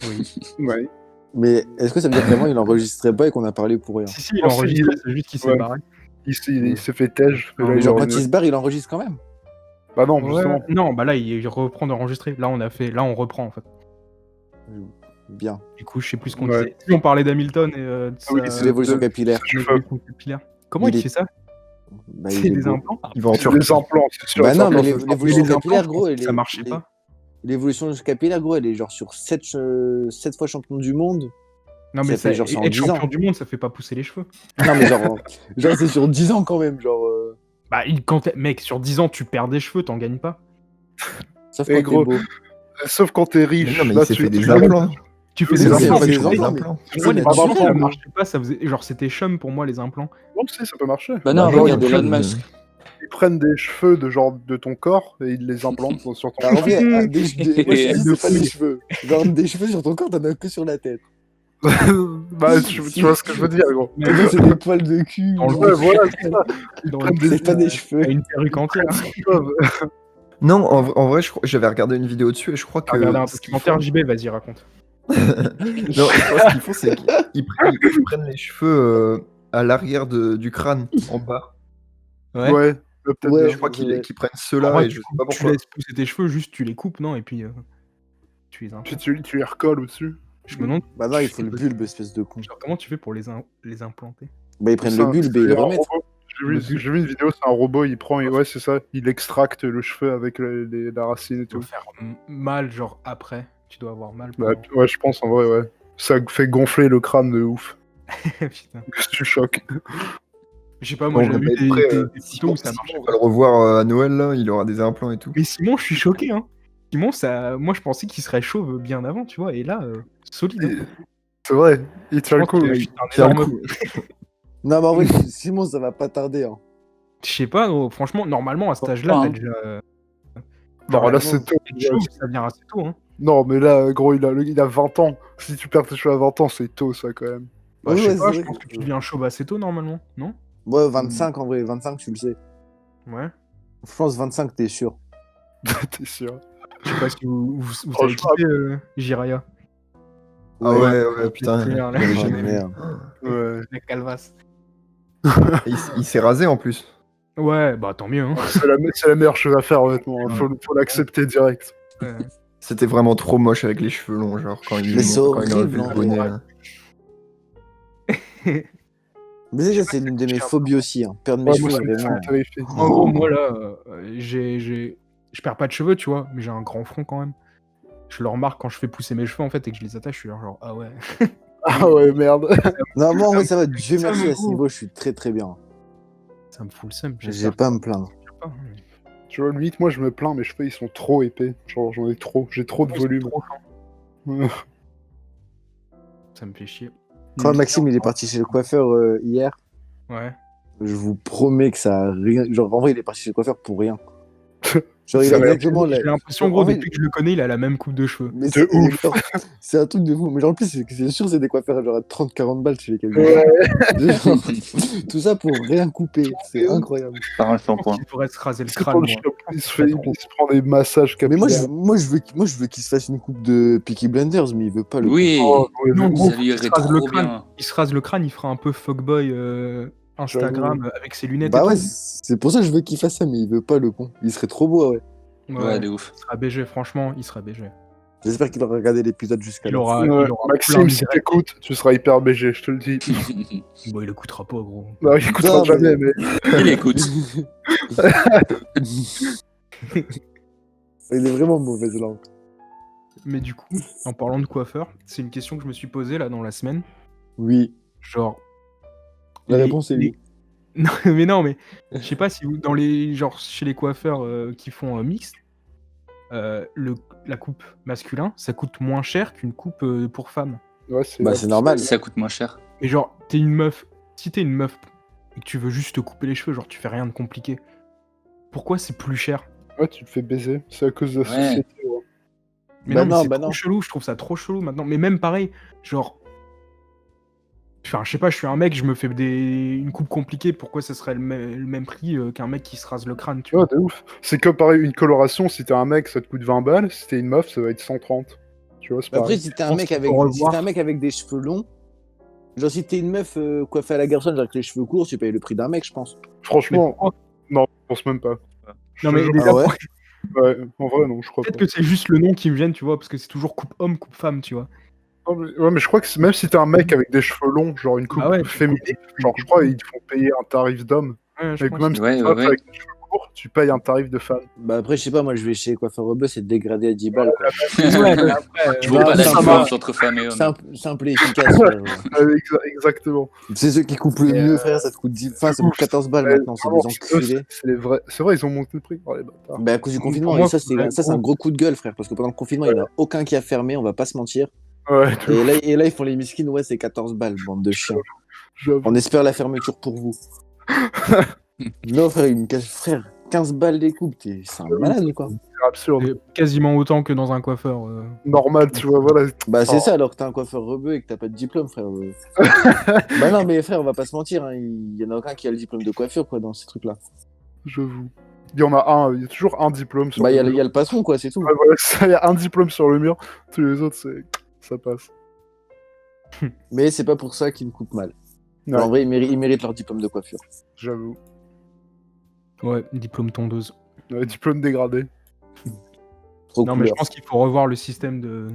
Oui. Ouais. Mais est-ce que ça veut dire qu'avant il enregistrait pas et qu'on a parlé pour rien? Si, il Oh, a si, enregistré, c'est juste qu'il s'est ouais. barré. Il s'est fait tège. Et Non, là, Mais il genre, aurait quand une- il se barre, il enregistre quand même. Bah non, Ouais, justement. non, bah là, il reprend d'enregistrer. Là, on reprend, en fait. Bien. Du coup, je sais plus ce qu'on Ouais. disait. Si on parlait d'Hamilton et de Ah oui, sa C'est l'évolution de- capillaire. Je fais- évolution capillaire. Comment Il il est- fait ça? Bah, C'est il est des beau. implants? Il va en C'est Turquie. des implants, c'est sûr. Bah et non, certain, mais c'est- l'évolution Mais les implants, capillaire, je gros, pensais que ça marchait pas. l'évolution capillaire, gros, elle est genre sur 7 fois champion du monde. Non, mais Ça fait genre être 110 champion ans. du monde, ça fait pas pousser les cheveux. Non, mais genre c'est sur 10 ans quand même. Genre, Bah, mec, sur 10 ans, tu perds des cheveux, t'en gagnes pas. sauf Et quand t'es gros, beau. Sauf quand t'es Mais riche. non, mais Là, il s'est tu- fait des tu- implants. Tu fais Mais des non, implants, c'est mais des tu fais des implants. implants. Mais Moi, les pas implants, d'implants, ça non. marchait pas, ça faisait... genre, c'était chum pour moi, les implants. Non, tu sais, ça peut marcher. Bah non, Bah non, regarde il y a Elon plein de- Musk. Ils prennent des cheveux de ton corps et ils les implantent sur ton Bah, en vrai, moi je te dis, De c'est pas des cheveux. Genre, des cheveux sur ton corps, t'en as que sur la tête. Bah, tu vois ce que je veux dire, gros. Mais Maintenant, c'est des poils de cul. Dans le Ouais, voilà, c'est ça. dans prennent le- C'est pas des cheveux. T'as une perruque entière. Non, en vrai, j'avais regardé une vidéo dessus et je crois que. Regarde un ce qu'ils documentaire font- JB, vas-y, raconte. Non, je crois ce qu'ils font, c'est qu'ils prennent les cheveux à l'arrière du crâne, en bas. Ouais, peut-être. Ouais, bien. Je crois ouais. qu'ils prennent En ceux-là vrai, et je sais pas tu pourquoi. laisses pousser tes cheveux, juste tu les coupes, non? Et puis tu les Puis implantes. tu les recolles au-dessus. Je me demande Bah non, il faut le bulbe, espèce de con. genre, comment tu fais pour les implanter? Bah ils prennent C'est le un- bulbe et ils c'est le un remettent. robot. J'ai vu une vidéo, c'est un robot, il prend, ouais, c'est ça, il extracte le cheveu avec la racine et Tu dois tout. faire mal, genre après. Tu dois avoir mal. Bah, pendant- ouais, je pense en vrai, ouais. Ça fait gonfler le crâne de ouf. Putain. Tu choques. Je sais pas, moi Bon, j'ai on va vu être des, prêt, des photos où ça marchait On va pas. le revoir à Noël, là, il aura des implants et tout. Mais Simon, je suis choqué, hein. Simon, moi je pensais qu'il serait chauve bien avant, tu vois, et là, solide. hein. C'est vrai, il tient Je le pense coup. qu'il a oui. juste un Tiens le énorme- coup. Non, mais en vrai, Simon, ça va pas tarder. Hein. Je sais pas, gros, franchement, normalement, à cet âge-là, Pas, t'as hein. déjà. Non, là c'est tôt. Être chauve, ça vient assez tôt, hein. Non, mais là, gros, il a 20 ans. Si tu perds tes cheveux à 20 ans, c'est tôt, ça, quand même. Bah, Ouais, je sais ouais, pas, c'est je vrai pense que- que tu deviens chauve assez tôt, normalement, non? Ouais, 25 en vrai, 25 tu le sais. Ouais. Je pense 25 t'es sûr. T'es sûr. Je sais pas si vous avez Franchement, kiffé Jiraya. Ah ouais, putain. C'est clair, là. j'avais Oh, jamais vu. merde. Ouais. La calvasse. Il s'est rasé en plus. Ouais, bah tant mieux, hein. C'est la meilleure chose à faire, honnêtement. Faut l'accepter direct. Ouais. C'était vraiment trop moche avec les cheveux longs, genre quand il Mais c'est quand il a horrible, enlevé hein. le bonnet. là. Mais déjà, c'est l'une de mes phobies aussi. Hein. Perdre mes Ouais, cheveux, moi, ça me vraiment. terrifie. En gros, moi là, je perds pas de cheveux, tu vois, mais j'ai un grand front quand même. Je le remarque quand je fais pousser mes cheveux en fait et que je les attache, je suis genre ah ouais. Ah ouais, merde. Non, moi, en vrai, ça va. Dieu Ça merci me à ce fout. niveau, je suis très très bien. Ça me fout le seum. J'ai j'espère pas à me plaindre. pas, hein. Tu vois, limite, moi, je me plains, mes cheveux, ils sont trop épais. Genre, j'en ai trop. J'ai trop de C'est volume. trop chiant. Ça me fait chier. Quand Maxime il est parti chez le coiffeur hier, Ouais. je vous promets que ça a rien. Genre, en vrai, il est parti chez le coiffeur pour rien. Genre, il Ça a va être- exactement la. J'ai l'impression En gros vrai, depuis que je le connais, il a la même coupe de cheveux. Mais De ouf. c'est un truc de fou. Mais genre, en plus, c'est sûr, c'est des coiffeurs genre à 30-40 balles chez les cabinets. Ouais. Genre, tout ça pour rien couper. C'est incroyable. Par un Je pense shampoing. qu'il devrait se raser le C'est crâne. pour le moi. chien, il se prend des massages Mais moi, capillaires. je veux qu'il se fasse une coupe de Peaky Blinders, mais il veut pas le. Oui, Oh, ouais, Non, de gros, ouf. ça lui il irait se rase le trop crâne. bien. Il se rase le crâne, il fera un peu fuckboy Instagram avec ses lunettes Bah et ouais, tout. c'est pour ça que je veux qu'il fasse ça, mais il veut pas le con. Il serait trop beau, ouais. Ouais, de ouf. Il sera BG, franchement, il sera BG. J'espère qu'il aura regardé l'épisode jusqu'à Il là. aura, Ouais, il aura plein Maxime, de si directs. t'écoutes, tu seras hyper BG, je te le dis. Bon, il écoutera pas, gros. Non, il écoutera Non, jamais, mais- mais. Il écoute. Il est vraiment mauvaise langue. Mais du coup, en parlant de coiffeur, c'est une question que je me suis posée là dans la semaine. Oui, Genre. la les- réponse est oui. Non, mais je sais pas si vous, dans les genre chez les coiffeurs qui font mixte, la coupe masculin, ça coûte moins cher qu'une coupe pour femme. Ouais, c'est Bah, c'est normal. Ça coûte moins cher. Et genre, t'es une meuf, si t'es une meuf et que tu veux juste te couper les cheveux, genre tu fais rien de compliqué. Pourquoi c'est plus cher? Ouais, tu te fais baiser. C'est à cause de la Ouais. société. Ouais. Mais Bah non, mais non, c'est bah trop non. chelou, je trouve ça trop chelou maintenant. Mais même pareil, genre. Enfin, je sais pas, je suis un mec, je me fais une coupe compliquée, pourquoi ça serait le même prix qu'un mec qui se rase le crâne, tu Ouais, vois. de ouf. C'est comme pareil, une coloration, si t'es un mec, ça te coûte 20 balles, si t'es une meuf, ça va être 130. Tu vois, c'est Après, pareil. si t'es Je un pense mec qu'il avec, faut si revoir. t'es un mec avec des cheveux longs, genre si t'es une meuf coiffée à la garçonne avec les cheveux courts, tu payes le prix d'un mec, je pense. Mais Franchement, pourquoi non, je pense même pas. Je Non, te mais jure. les Ah gars, ouais? Ouais, en vrai, non, je crois peut-être pas. que c'est juste le nom qui me gêne, tu vois, parce que c'est toujours coupe homme, coupe femme, tu vois. Ouais, mais je crois que même si t'es un mec avec des cheveux longs, genre une coupe Bah ouais, féminine, une genre coupe je crois féminine. ils te font payer un tarif d'homme. Ouais, je Mais pense. même si Ouais, t'es une ouais, meuf ouais. avec des cheveux courts, tu payes un tarif de femme. Bah après, je sais pas, moi je vais chez Coiffeur Rebeu, c'est dégradé à 10 balles, quoi. Ouais, mais après, Je vois Non, pas la ça différence va. entre femme et homme. Simple et efficace, frère. Exactement. C'est ceux qui coupent le Et, mieux, frère, ça te coûte 10... Enfin, ça ouf. coûte 14 balles Mais maintenant, c'est vraiment, des eux, enculés. c'est les vrais. C'est vrai, ils ont monté le prix. Oh les bâtards. Bah à cause du pour confinement, moi, et ça faudrait c'est un gros coup de gueule, frère, parce que pendant le confinement, il y en a aucun qui a fermé, on va pas se mentir. Ouais, de Et ouf, là, ils font les miskines, ouais, c'est 14 balles, bande de chiens. j'avoue. On espère la fermeture pour vous. Non, frère, frère, 15 balles des coupes, c'est un malade ou quoi? C'est absurde. c'est quasiment autant que dans un coiffeur. Normal, tu vois, voilà. Bah c'est Oh. ça, alors que t'as un coiffeur rebeu et que t'as pas de diplôme, frère. Bah non, mais frère, on va pas se mentir, hein, il y en a aucun qui a le diplôme de coiffure, quoi, dans ces trucs-là. J'avoue. Il y en a un, il y a toujours un diplôme sur Bah il y, le mur. a le patron, quoi, c'est tout. Ouais, voilà, ça, il y a un diplôme sur le mur. Tous les autres, ça passe. Mais c'est pas pour ça qu'ils me coupent mal. Ouais. En vrai, ils méritent leur diplôme de coiffure. J'avoue. Ouais, diplôme tondeuse. Ouais, diplôme dégradé. Trop Non, mais je couleur. pense qu'il faut revoir le système de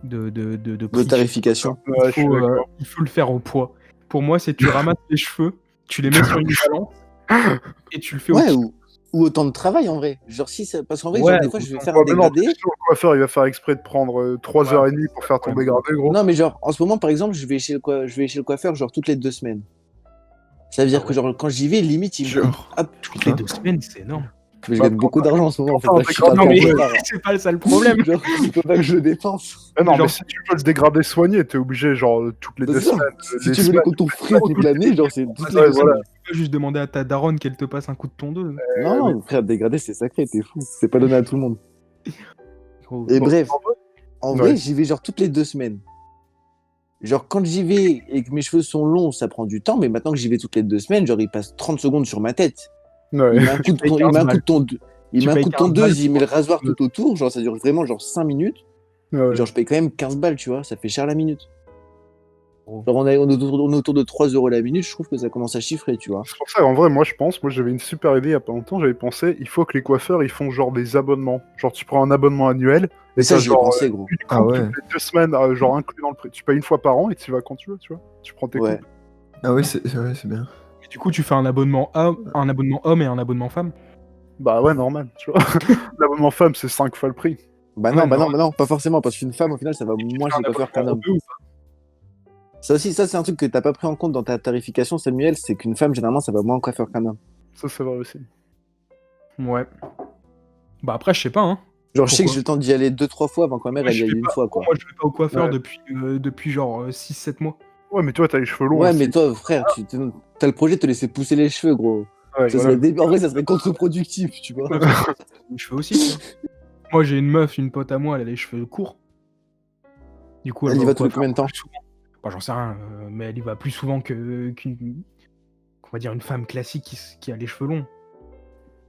De prix. tarification. Ouais, je suis d'accord. Il faut le faire au poids. Pour moi, c'est tu ramasses les cheveux, tu les mets sur une balance et tu le fais au Ouais, kilo. ou autant de travail en vrai. Genre si ça... Parce qu'en vrai, Ouais, genre des fois je vais autant. faire Ouais, un mais non, dégradé. c'est sûr, le coiffeur, il va faire exprès de prendre 3h30 pour faire ton Ouais. dégradé, gros. Non mais genre en ce moment par exemple je vais chez le coiffeur genre toutes les 2 semaines. Ça veut dire que genre quand j'y vais limite il me Genre. hop, Toutes les 2 semaines, c'est énorme. je gagne beaucoup d'argent en ce moment en fait. Enfin, Là, je suis pas non, Non, mais en retard. c'est pas ça le problème. Genre, il faut pas que je le dépense. Mais non, Genre- mais si tu veux le dégradé soigné, t'es obligé, genre, toutes les C'est 2 ça. semaines. Si les tu veux les semaines. cotons frais toute l'année, genre c'est toutes les Ouais, 2 voilà. semaines. Tu peux juste demander à ta daronne qu'elle te passe un coup de tondeuse. Non, non, frère, dégradé c'est sacré, t'es fou. C'est pas donné à tout le monde. Gros. Et Bon, bref, en vrai, ouais. j'y vais genre toutes les 2 semaines. Genre quand j'y vais et que mes cheveux sont longs, ça prend du temps, mais maintenant que j'y vais toutes les 2 semaines, genre il passe 30 secondes sur ma tête. Ouais. Il met un coup de, payes il met un 15 coup de tondeuse. Il Tu met un payes coup de 15 balles tondeuse, il met le pour- rasoir tout autour, genre ça dure vraiment genre 5 minutes. Ouais. Genre je paye quand même 15 balles, tu vois, ça fait cher la minute. Gros. Genre on est autour de 3 euros la minute, je trouve que ça commence à chiffrer, tu vois. C'est pour ça, en vrai, moi j'avais une super idée il y a pas longtemps, j'avais pensé, il faut que les coiffeurs ils font genre des abonnements. Genre tu prends un abonnement annuel, Mais ça, t'as j'y ai genre pensé, gros. une coupe Ah ouais. toutes les 2 semaines, genre inclus dans le prix. Tu payes une fois par an et tu vas quand tu veux, tu vois. Tu prends tes Ouais. coupes. Ah ouais, c'est bien. Et du coup, tu fais un abonnement homme et un abonnement femme. Bah ouais, normal, tu vois. L'abonnement femme, c'est 5 fois le prix. Bah non, bah non, pas forcément, parce qu'une femme, au final, ça va moins chez le coiffeur qu'un homme. Deux ou pas Ça aussi, ça, c'est un truc que t'as pas pris en compte dans ta tarification, Samuel, c'est qu'une femme, généralement, ça va moins au coiffeur qu'un homme. Ça, c'est vrai aussi. Ouais. Bah après, je sais pas, hein. Genre, je sais que Pourquoi j'ai eu le temps d'y aller 2-3 fois avant que ma mère Moi, elle y je aille vais une pas- fois, quoi. Moi, je vais pas au coiffeur Ouais. depuis genre 6-7 mois. Ouais, mais toi, t'as les cheveux longs. Ouais, aussi. mais toi, frère, t'as le projet de te laisser pousser les cheveux, gros. Ouais, Ça voilà. serait En vrai, ça serait contre-productif, tu vois. Les cheveux aussi, tu vois. Moi, j'ai une meuf, une pote à moi, elle a les cheveux courts. Du coup, Elle y va va au tous les coiffeur combien de temps plus souvent. Bah, j'en sais rien, mais elle y va plus souvent qu'une, on va dire, une femme classique qui a les cheveux longs.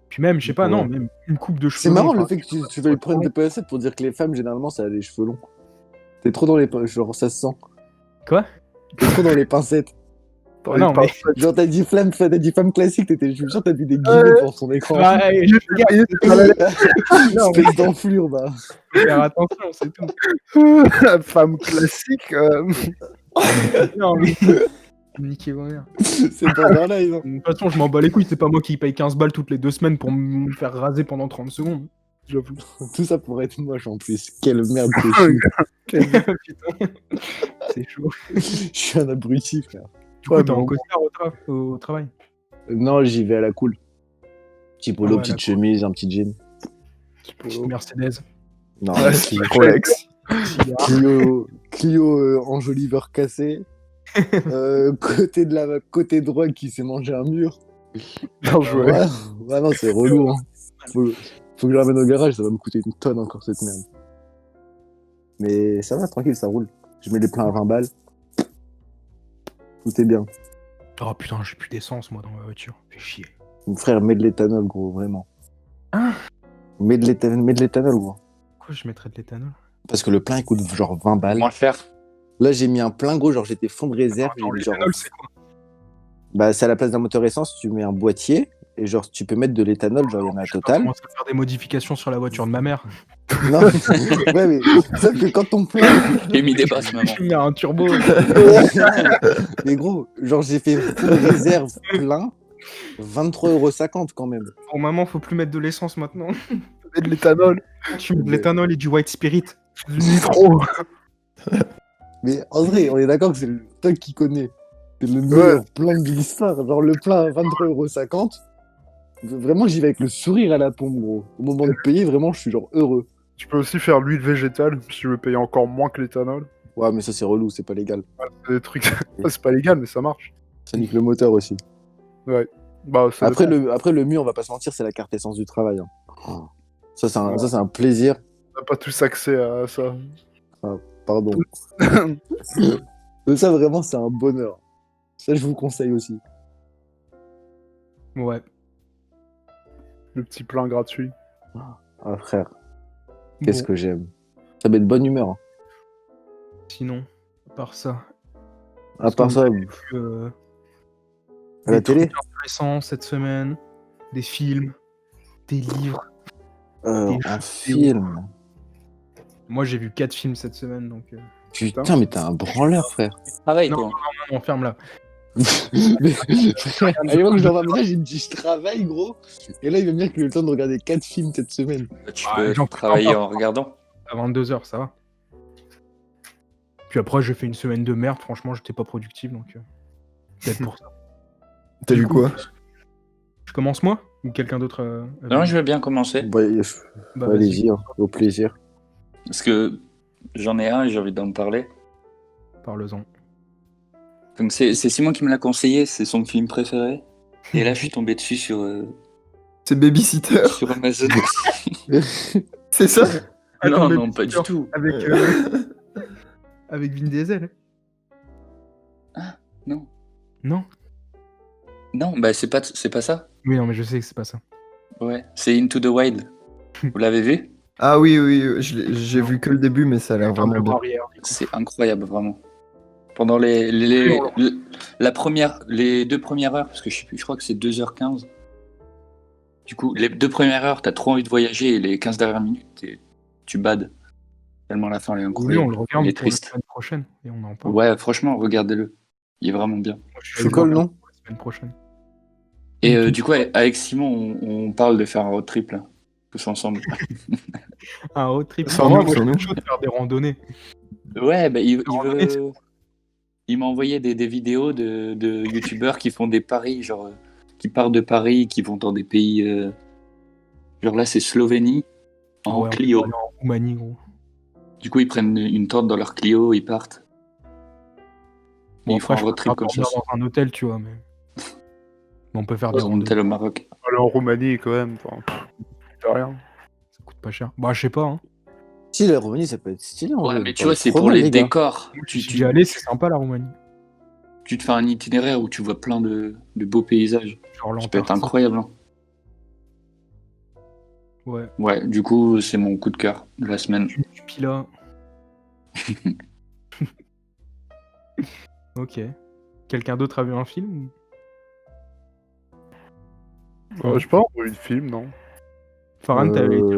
Puis même, je sais pas, Ouais. non, même une coupe de cheveux C'est marrant longs, le enfin, fait que tu veuilles prendre des pincettes pour dire que les femmes, généralement, ça a les cheveux longs. T'es trop dans les pincettes, genre, ça se sent. Quoi T'es trop dans les pincettes. Dans Ah les non, mais- pincettes. Genre, t'as dit femme classique, je suis sûr que t'as vu des guillemets devant ton écran. Bah, Il Espèce d'enflure, bah. faut faire attention, c'est tout. Femme classique. Non, mais... Niquez vos mères. C'est borderline, non. De toute façon, je m'en bats les couilles, c'est pas moi qui paye 15 balles toutes les 2 semaines pour me faire raser pendant 30 secondes. J'avoue. Tout ça pour être moche en plus. Quelle merde que je suis. Putain, c'est chaud. Je suis un abruti, frère. Du coup, Ouais, t'es mais en bon. costard au travail. Non, j'y vais à la cool. Petit polo, Ah ouais, petite la cool. chemise, un petit jean. Petite Mercedes. Non, Ouais, Clio, Rolex. Cigare. Clio enjoliveur cassé. Côté droit qui s'est mangé un mur. Bien joué. Ouais, ouais, non, c'est relou. Hein. Faut que je la ramène au garage, ça va me coûter une tonne encore cette merde. Mais ça va, tranquille, ça roule. Je mets les pleins à 20 balles. Tout est bien. Oh putain, j'ai plus d'essence moi dans ma voiture. Fais chier. Mon frère, mets de l'éthanol, gros, vraiment. Hein? Mets de l'éthanol, gros. Pourquoi je mettrais de l'éthanol? Parce que le plein, il coûte genre 20 balles. Moins cher. Là, j'ai mis un plein, gros, genre j'étais fond de réserve. Attends, j'ai mis genre... l'éthanol, c'est quoi? Bah, c'est à la place d'un moteur essence, tu mets un boîtier. Et genre, tu peux mettre de l'éthanol, genre il y en a à Je vais pas total. commencer à faire des modifications sur la voiture de ma mère. Non, ouais, mais sauf que quand ton plein. J'ai mis des basses, maman. Je mets un turbo. Mais gros, genre j'ai fait full réserve plein, 23,50€ quand même. Pour maman, faut plus mettre de l'essence maintenant. Et de l'éthanol. Tu mets de l'éthanol et du white spirit. Du nitro. Mais en vrai, on est d'accord que c'est le toi qui connais. C'est le meilleur plein de l'histoire. Genre le plein à 23,50€. Vraiment, j'y vais avec le sourire à la pompe, gros. Au moment de payer, vraiment, je suis genre heureux. Tu peux aussi faire l'huile végétale si tu veux payer encore moins que l'éthanol. Ouais, mais ça c'est relou, c'est pas légal. C'est des trucs. C'est pas légal, mais ça marche. Ça nique le moteur aussi. Bah, ça Après dépend. le mur, on va pas se mentir, c'est la carte essence du travail. Hein. Ça, c'est un plaisir. On n'a pas tous accès à ça. Pardon. Mais ça, vraiment, c'est un bonheur. Ça, je vous conseille aussi. Ouais. Le petit plein gratuit. Ah, frère, qu'est-ce Bon, que j'aime. Ça met de bonne humeur. Hein. sinon, à part ça. À part ça, Euh, à la des télé, trucs intéressants cette semaine, des films, des livres. un film. Moi, j'ai vu 4 films cette semaine, donc. Putain, mais t'es un branleur, frère. Pareil, Non. toi. On ferme là. Mais, frère, à l'époque, je l'envoie un message, il me dit je travaille, gros. Et là, il va me dire qu'il a eu le temps de regarder 4 films cette semaine. Tu Ah, peux j'en fais travailler encore. en regardant. À 22h, ça va. Puis après, j'ai fait une semaine de merde. Franchement, j'étais pas productif, donc. Peut-être pour ça. T'as Du vu coup, quoi? Je commence moi ou quelqu'un d'autre Non, je veux bien commencer. Bah, Bah, vas-y. allez-y, hein, au plaisir. Parce que j'en ai un et j'ai envie d'en parler. Parle-en. Donc c'est Simon qui me l'a conseillé, c'est son film préféré. Et là, je suis tombé dessus sur, C'est Babysitter. sur Amazon. C'est ça? Non, mais non, pas du sûr, tout. Avec, avec Vin Diesel. Non. Non. Non, bah c'est pas ça. Oui, non, mais je sais que c'est pas ça. Ouais, c'est Into the Wild. Vous l'avez vu? Ah oui, j'ai vu que le début, mais ça a l'air vraiment bien. C'est incroyable, vraiment. Pendant les 2 premières heures, parce que je crois que c'est 2h15. Du coup, les 2 premières heures, t'as trop envie de voyager, et les 15 dernières minutes, tu bades. Tellement la fin, elle est Oui, incroyable. on le regarde Il est pour la triste. semaine prochaine et on en parle. Ouais, franchement, regardez-le. Il est vraiment bien. Moi, je C'est quoi le nom? La semaine prochaine. Et du coup, avec Simon, on parle de faire un road trip, là. Tous ensemble. Un road trip. Sans Moi, nous, moi, sans je nous. suis chaud de faire des randonnées. Ouais, bah, il randonnée, veut... Il m'a envoyé des vidéos de youtubeurs qui font des paris, genre, qui partent de Paris, qui vont dans des pays... Genre là, c'est Slovénie, en Ouais, on Clio. peut aller en Roumanie, gros. Du coup, ils prennent une tente dans leur Clio, ils partent. Bon, Et ils font un je road préfère trip comme ça. dormir dans un hôtel, tu vois, mais on peut faire des Dans un randonnées. hôtel au Maroc. Aller en Roumanie, quand même. Enfin, c'est rien. Ça coûte pas cher. Bah, je sais pas. Hein. Si, la Roumanie, ça peut être stylé. en Ouais, vrai. mais tu Pas vois, c'est trop pour mal, les gars. décors. Je suis déjà allé, c'est sympa la Roumanie. Tu te fais un itinéraire où tu vois plein de beaux paysages. Genre Ça peut être l'Antarctique. incroyable. Hein. Ouais. Ouais, du coup, c'est mon coup de cœur de la semaine. Du Pila. Ok. Quelqu'un d'autre a vu un film Je sais pas, on a eu le film, non? Farhan, t'avais été.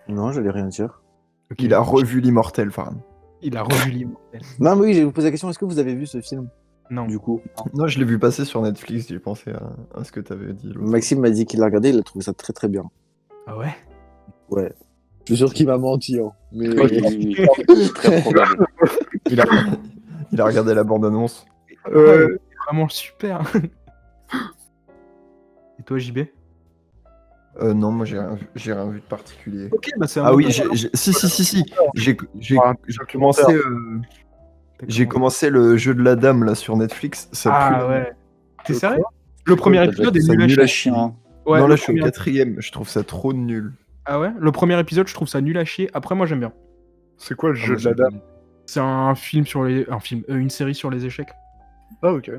Non, j'allais rien dire. Ok. Il a revu l'Immortel, Farhan. Il a revu l'Immortel. Non, mais oui, je vais vous poser la question, est-ce que vous avez vu ce film, Non. du coup? Non, je l'ai vu passer sur Netflix, j'ai pensé à ce que t'avais dit. l'autre. Maxime m'a dit qu'il l'a regardé, il a trouvé ça très très bien. Ah ouais. Ouais. Je suis sûr qu'il m'a menti, hein. Mais... Oui, c'est très probable. Il a regardé la bande-annonce. Ouais, c'est vraiment super. Et toi, JB? Non, moi j'ai rien vu de particulier. Ok, bah c'est un Ah oui, autre- si. J'ai Un commencé, documentaire. j'ai commencé le jeu de la dame là sur Netflix. Ça pue Ah la- ouais. T'es sérieux? Le premier Ouais, épisode est ça nul à nul chier. à Chien. Ouais, non, le là je suis au premier- 4ème, je trouve ça trop nul. Ah ouais? Le premier épisode, je trouve ça nul à chier. Après, moi, j'aime bien. C'est quoi le Ah, jeu moi, de la j'aime dame? bien. C'est un film sur les. Une série sur les échecs. Ah, ok.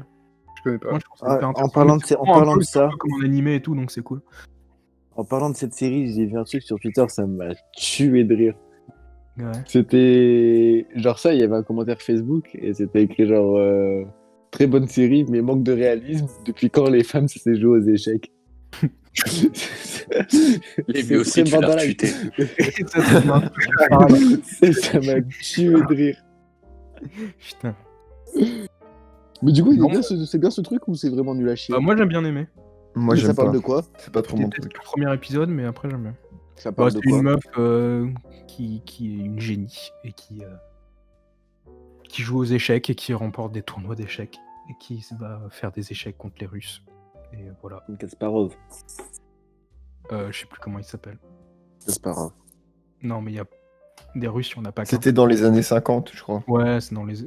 Je connais pas. Moi, je trouve ça Ah, hyper en intéressant. parlant Mais de c'est ça- en vraiment un parlant peu- de c'est un ça. peu comme en animé et tout, donc c'est cool. En parlant de cette série, j'ai vu un truc sur Twitter, ça m'a tué de rire. Ouais. C'était genre ça, il y avait un commentaire Facebook et c'était écrit genre très bonne série mais manque de réalisme. Depuis quand les femmes se jouent aux échecs? Les C'est lui aussi, très tu l'as borderline. retweeté. Ça, c'est bien. Pareil. Ça m'a tué de rire. Putain. Mais du coup, Non. c'est bien ce truc ou c'est vraiment nul à chier? Moi, j'aime bien aimé. Moi, Mais ça j'aime parle pas. de quoi? C'est pas trop mon C'était truc. le premier épisode, mais après, j'aime bien. Ça Bah, parle de c'est une quoi? meuf qui est une génie et qui joue aux échecs et qui remporte des tournois d'échecs et qui va faire des échecs contre les Russes. Et voilà. Kasparov. Je sais plus comment il s'appelle. Kasparov. Non, mais il y a des Russes, il n'y en a pas qu'un. C'était dans les années 50, je crois. Ouais, c'est dans les.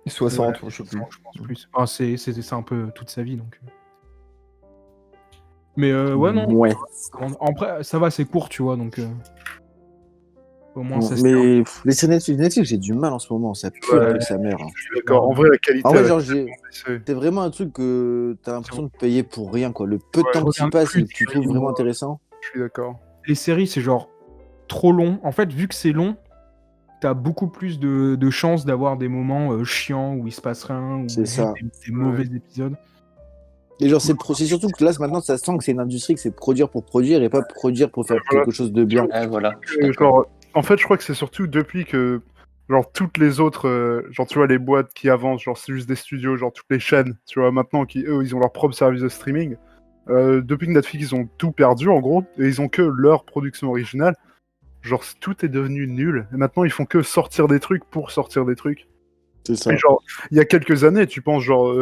60, ouais, je sais plus. je pense plus. Enfin, c'est un peu toute sa vie, donc. Mais ouais, non. Ouais. Après, ça va, c'est court, tu vois, donc. Au moins, ça se Mais pff, les séries Netflix, j'ai du mal en ce moment. Ça pue Ouais. avec sa mère. Hein. Je suis d'accord. En vrai, la qualité. En vrai, elle- genre, c'est- c'est vraiment un truc que t'as l'impression de payer pour rien, quoi. Le peu de temps qui regarde passe plus et de que tu séries, trouves vraiment moi. intéressant. Je suis d'accord. Les séries, c'est genre trop long. En fait, vu que c'est long, t'as beaucoup plus de chances d'avoir des moments chiants où il se passe rien, ou C'est ça. des mauvais épisodes. Et genre, c'est surtout que là, maintenant, ça sent que c'est une industrie, que c'est produire pour produire et pas produire pour faire Voilà. quelque chose de bien. Ah, voilà. je suis d'accord. Genre, en fait, je crois que c'est surtout depuis que, genre, toutes les autres, genre, tu vois, les boîtes qui avancent, genre, c'est juste des studios, genre, toutes les chaînes, tu vois, maintenant, qui, eux, ils ont leur propre service de streaming. Depuis que Netflix, ils ont tout perdu, en gros, et ils ont que leur production originale. Genre, tout est devenu nul. Et maintenant, ils font que sortir des trucs pour sortir des trucs. C'est ça. Et genre, il y a quelques années, tu penses, genre,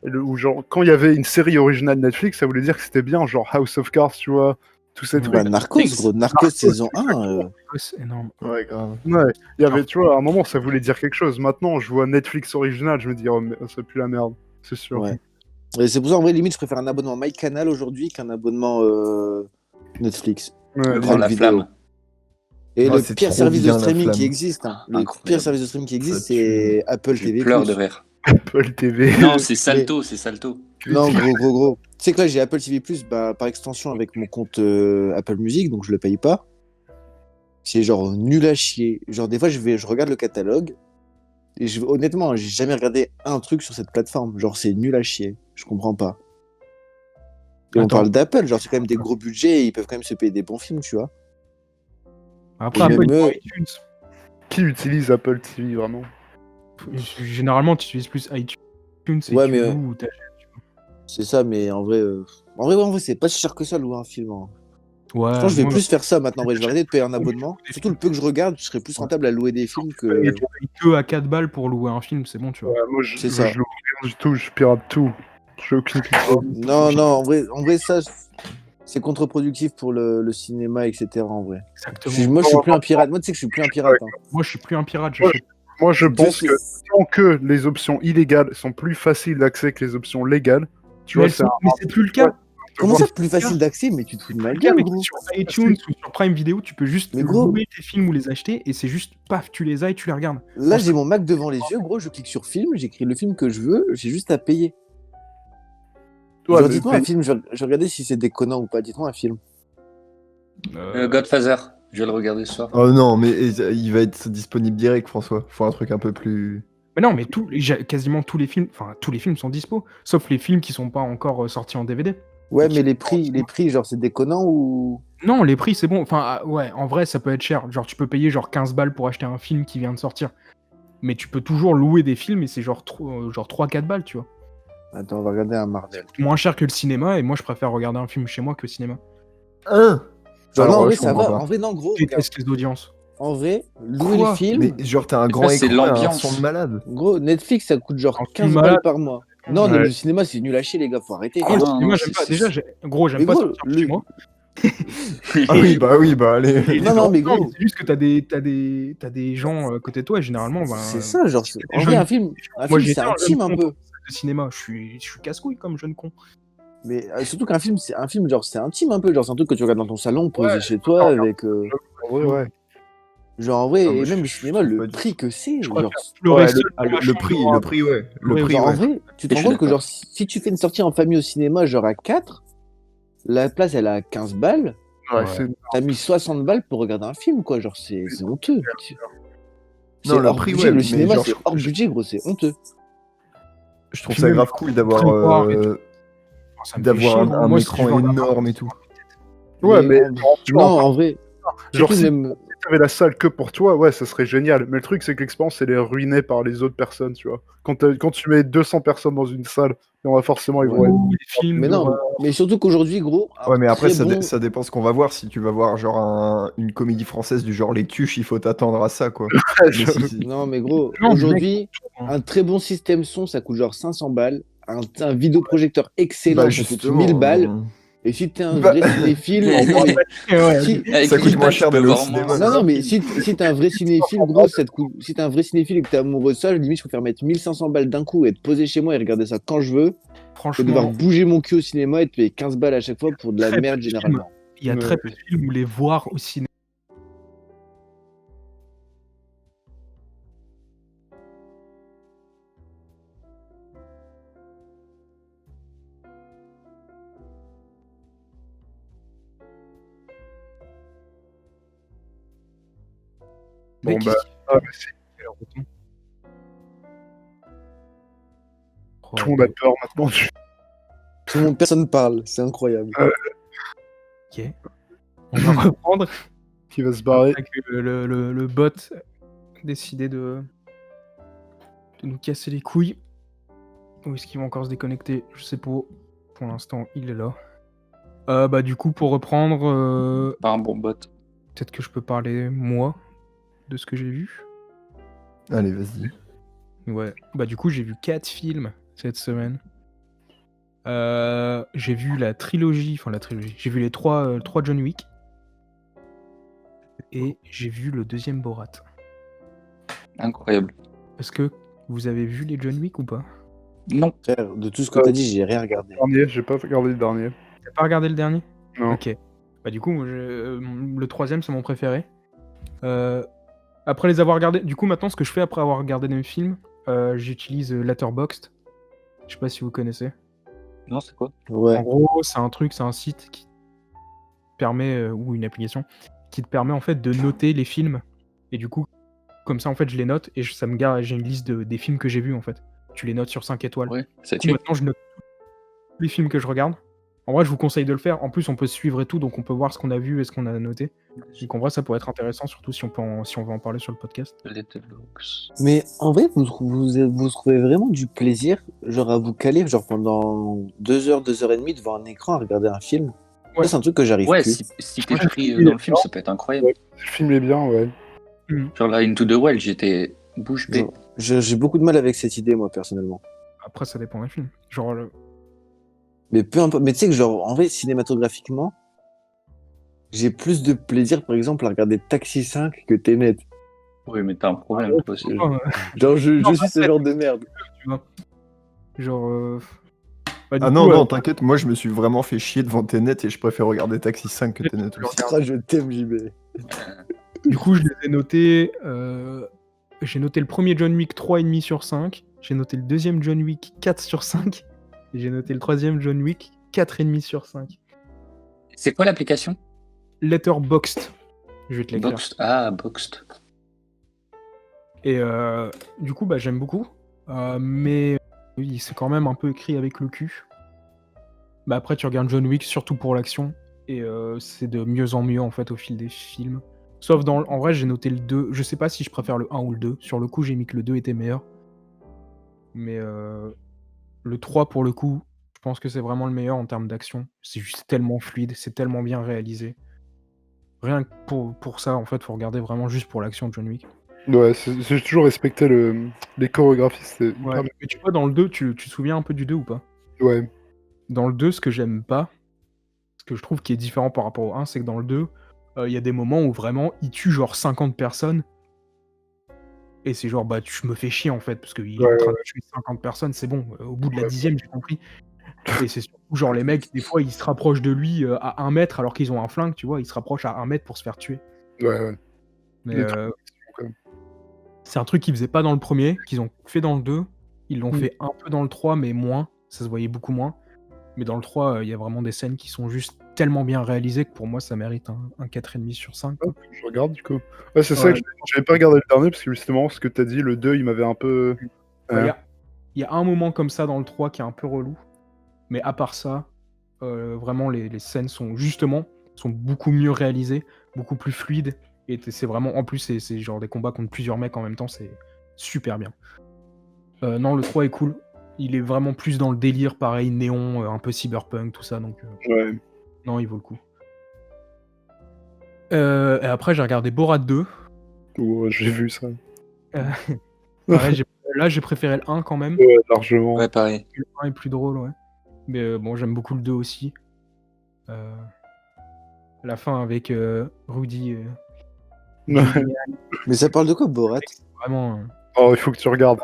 où, genre, quand il y avait une série originale Netflix, ça voulait dire que c'était bien, genre House of Cards, tu vois, tous ces Ouais. trucs. Bah, Narcos, gros. Narcos saison 1. C'est énorme. Ouais, grave. Ouais, il y avait, tu vois, à un moment, ça voulait dire quelque chose. Maintenant, je vois Netflix original, je me dis, oh, mais ça pue la merde, c'est sûr. Ouais. Et c'est pour ça, en vrai, limite, je préfère un abonnement MyCanal aujourd'hui qu'un abonnement Netflix. Ouais, Le limite. Prime la Video. flamme. Et Oh, le c'est pire trop service de bien, la streaming flamme. qui existe, hein. Le Incroyable. pire service de streaming qui existe, Ça tue. c'est Apple Je TV+. pleure de rire. Apple TV. Non, c'est Salto, c'est Salto. Non, gros. Tu sais que là, j'ai Apple TV+, bah, par extension avec mon compte Apple Music, donc je le paye pas. C'est genre nul à chier. Genre, des fois, je regarde le catalogue, et honnêtement, j'ai jamais regardé un truc sur cette plateforme. Genre, c'est nul à chier. Je comprends pas. Et on Attends. parle d'Apple, genre, c'est quand même des gros budgets, et ils peuvent quand même se payer des bons films, tu vois. Après, Et Apple, même ils ont eux- iTunes. Qui utilise Apple TV, vraiment? Généralement, tu utilises plus iTunes et Ouais, tu mais, loues ou t'achètes. C'est ça, mais en vrai, c'est pas si cher que ça, louer un film. Hein. Ouais, Je pense que je vais moi, plus faire ça maintenant. En vrai, je vais arrêter de payer un abonnement. Surtout le peu que je regarde, je serais plus rentable à louer des films que. tu payes que à 4 balles pour louer un film, c'est bon, tu vois. Ouais, moi, C'est ça. je loue rien du tout, je pirate tout. J'ai aucune culture. Non, en vrai, ça, c'est contre-productif pour le cinéma, etc. En vrai. Exactement. Moi, je suis plus un pirate. Moi, tu sais que je suis plus un pirate. Hein. Moi, je suis plus un pirate, j'achète. Moi, je pense Dieu que sait- tant que les options illégales sont plus faciles d'accès que les options légales, tu vois, Mais c'est plus le cas. Comment ça, plus facile d'accès? Mais tu te fous de ma Le cas, gueule, mais gros. sur iTunes ou sur Prime Video, tu peux juste Mais gros- louer tes films ou les acheter et c'est juste paf, tu les as et tu les regardes. Là, j'ai mon Mac devant les yeux, gros. Je clique sur film, j'écris le film que je veux, j'ai juste à payer. toi, Genre, le- dites-moi un film, je vais regarder si c'est déconnant ou pas. Dites-moi un film. Godfather, je vais le regarder ce soir. Oh non, mais il va être disponible direct, François. Faut un truc un peu plus. Mais non, mais quasiment tous les films sont dispo, sauf les films qui sont pas encore sortis en DVD. Ouais, mais les prix, genre, c'est déconnant ou. Non, les prix, c'est bon. Enfin, ouais, en vrai, ça peut être cher. Genre, tu peux payer genre 15 balles pour acheter un film qui vient de sortir. Mais tu peux toujours louer des films et c'est genre 3-4 balles, tu vois. Attends, on va regarder un Marvel. Moins cher que le cinéma et moi, je préfère regarder un film chez moi que au cinéma. Genre, Alors, non, en vrai, je ça comprends va. pas. En vrai, non, gros. Je Regarde. déteste les audiences. En vrai, louer Quoi le film. Mais genre, t'as un grand c'est écran et un l'ambiance. son de malade. Gros, Netflix, ça coûte genre Un 15 film balles malade. par mois. Non, Ouais. le cinéma, c'est nul à chier, les gars, faut arrêter. Ah, le non, cinéma, non, j'aime c'est- pas. c'est- Déjà, j'aime Mais pas gros, sortir chez moi. Oui, bah allez. Non, mais gros, c'est juste que t'as des gens à côté de toi et généralement, ben, c'est ça, genre, en je- vrai, un film, Moi, c'est j'étais un intime jeune un con peu. de cinéma. Je suis casse-couille comme jeune con. Mais surtout qu'un film, genre, c'est intime un peu. Genre, c'est un truc que tu regardes dans ton salon, posé chez toi, avec. Ouais, ouais. Genre, en vrai, Ah, moi, et même je le cinéma, trouve le pas du prix que c'est. Je crois Genre, que pleurer Ouais, seul Ah, dans la le chambre prix, devant le prix, ouais. Le Ouais, prix, genre, en ouais. vrai, tu te Je rends suis compte que, d'accord. genre, si tu fais une sortie en famille au cinéma, genre à 4, la place, elle a 15 balles. ouais, Ouais. c'est T'as mis 60 balles pour regarder un film, quoi. Genre, c'est honteux. Non, C'est le hors prix, budget. ouais, Le mais cinéma, genre, c'est hors budget, gros. C'est honteux. je trouve Puis ça même grave cool d'avoir prévoir et tout. Enfin, ça me fait d'avoir chier, gros. un Moi, si écran je veux regarder un énorme et film, tout. Ouais, mais tu vois, non, en vrai. genre, Surtout si même. t'avais la salle que pour toi, ouais, ça serait génial. Mais le truc, c'est que l'expérience, elle est ruinée par les autres personnes, tu vois. Quand tu mets 200 personnes dans une salle, et on va forcément, ils vont Ouais. être. ou les films Mais d'horreur. non, mais surtout qu'aujourd'hui, gros, Ouais, un mais après, très bon. ça dépend ce qu'on va voir. Si tu vas voir genre une comédie française du genre Les Tuches, il faut t'attendre à ça, quoi. Mais si- Non, mais gros, Non, mec. aujourd'hui, un très bon système son, ça coûte genre 500 balles. Un vidéoprojecteur excellent, Bah, ça coûte 1000 justement. balles. Et si t'es un Bah- vrai cinéphile, Ouais, non mais Ouais, si, Avec Ça coûte 1000 moins balles, cher tu peux d'aller au voir cinéma. moins non, non, un mais film. si t'es un vrai cinéphile, gros, si t'es un vrai cinéphile et que t'es amoureux de ça, limite, je préfère mettre 1500 balles d'un coup et être posé chez moi et regarder ça quand je veux, que devoir franchement, bouger mon cul au cinéma et te payer 15 balles à chaque fois pour de la Très merde peu de généralement. il y a Ouais. très peu de films où les voir au cinéma. Bon, Mec, bah, qu'est-ce qu'il ah, mais c'est- fait, leur bouton Oh, tout le monde a peur maintenant. Tout le monde, personne parle, c'est incroyable. ok. On va reprendre. Qui va se barrer. Après que le bot a décidé de nous casser les couilles. Ou est-ce qu'il va encore se déconnecter? Je sais pas. Pour l'instant, il est là. Bah du coup, pour reprendre, Pas un bon bot. peut-être que je peux parler, moi, de ce que j'ai vu. Allez, vas-y. Ouais. Bah du coup, j'ai vu 4 films cette semaine. J'ai vu la trilogie. J'ai vu les 3 John Wick. Et j'ai vu le deuxième Borat. Incroyable. Est-ce que vous avez vu les John Wick ou pas? Non. Frère, de tout ce que t'as dit, j'ai rien regardé. Dernier, j'ai pas regardé le dernier. T'as pas regardé le dernier? Non. Ok. Bah du coup, moi, le troisième, c'est mon préféré. Après les avoir regardés... Du coup, maintenant, ce que je fais après avoir regardé les films, j'utilise Letterboxd. Je sais pas si vous connaissez. Non, c'est quoi? Ouais. En gros, c'est un site qui permet, ou une application, qui te permet en fait de noter les films. Et du coup, comme ça, en fait, je les note et ça me garde, j'ai une liste des films que j'ai vus, en fait. Tu les notes sur 5 étoiles. Ouais, ça Du coup, tue. maintenant, je note tous les films que je regarde. En vrai, je vous conseille de le faire. En plus, on peut se suivre et tout, donc on peut voir ce qu'on a vu et ce qu'on a noté. Donc en vrai, ça pourrait être intéressant, surtout si on veut en parler sur le podcast. Letterboxd. Mais en vrai, vous trouvez vraiment du plaisir, genre à vous caler, genre pendant 2 heures, 2 heures et demie devant un écran à regarder un film. Ouais. Ça, c'est un truc que j'arrive Ouais, plus. si t'es Moi, pris je- dans le film, ça peut être incroyable. Ouais. Le film est bien, ouais. Genre là, Into the Wild, j'étais bouche bée. Genre, j'ai beaucoup de mal avec cette idée, moi, personnellement. Après, ça dépend des films. Genre, Mais peu importe. Mais tu sais que, genre, en vrai, cinématographiquement, j'ai plus de plaisir, par exemple, à regarder Taxi 5 que Tenet. Oui, mais t'as un problème, toi aussi. Genre, je Non, suis ce genre de merde. tu vois. Genre. Bah, du Ah coup, non, non, t'inquiète, moi je me suis vraiment fait chier devant Tenet et je préfère regarder Taxi 5 que Tenet aussi. Ah, je t'aime, JB. Du coup, je les ai notés. J'ai noté le premier John Wick 3,5 sur 5. J'ai noté le deuxième John Wick 4 sur 5. Et j'ai noté le troisième John Wick 4,5 sur 5. C'est quoi l'application? Letterboxd. Je vais te l'écrire. Boxed. Ah, Boxed. Et du coup, bah, j'aime beaucoup. Mais oui, c'est quand même un peu écrit avec le cul. Bah, après, tu regardes John Wick surtout pour l'action. Et c'est de mieux en mieux en fait au fil des films. Sauf en vrai, j'ai noté le 2. Je sais pas si je préfère le 1 ou le 2. Sur le coup, j'ai mis que le 2 était meilleur. Mais le 3, pour le coup, je pense que c'est vraiment le meilleur en termes d'action. C'est juste tellement fluide, c'est tellement bien réalisé. Rien que pour ça, en fait, faut regarder vraiment juste pour l'action de John Wick. Ouais, j'ai toujours respecté les chorégraphies, c'était hyper Ouais. Mais tu vois, dans le 2, tu te souviens un peu du 2 ou pas? bien. Ouais. Dans le 2, ce que j'aime pas, ce que je trouve qui est différent par rapport au 1, c'est que dans le 2, il y a des moments où vraiment, il tue genre 50 personnes. Et c'est genre, bah, je me fais chier en fait, parce qu'il est en train de tuer 50 personnes, c'est bon. Au bout de la 10e, j'ai compris. Et c'est surtout, genre, les mecs, des fois, ils se rapprochent de lui à 1 mètre alors qu'ils ont un flingue, tu vois. Ils se rapprochent à 1 mètre pour se faire tuer. Ouais, ouais. Mais Des trucs quand même. c'est un truc qu'ils faisaient pas dans le premier, qu'ils ont fait dans le 2. Ils l'ont fait un peu dans le 3, mais moins. Ça se voyait beaucoup moins. Mais dans le 3, il y a vraiment des scènes qui sont juste tellement bien réalisées que pour moi, ça mérite un 4,5 sur 5. Ah, je regarde du coup. Ouais, c'est ça Ouais. que j'avais pas regardé le dernier parce que justement, ce que t'as dit, le 2, il m'avait un peu. Il y a un moment comme ça dans le 3 qui est un peu relou. Mais à part ça, vraiment, les scènes sont beaucoup mieux réalisées, beaucoup plus fluides. Et c'est vraiment, en plus, c'est genre des combats contre plusieurs mecs en même temps, c'est super bien. Non, le 3 est cool. Il est vraiment plus dans le délire, pareil, néon, un peu cyberpunk, tout ça. Donc, Ouais. non, il vaut le coup. Et après, j'ai regardé Borat 2. Ouais, j'ai vu ça. Pareil, là, j'ai préféré le 1 quand même. Ouais, largement. Ouais, pareil. Le 1 est plus drôle, ouais. Mais bon, j'aime beaucoup le 2 aussi. La fin avec Rudy. Ouais. Mais ça parle de quoi, Borat? Vraiment. Oh, il faut que tu regardes.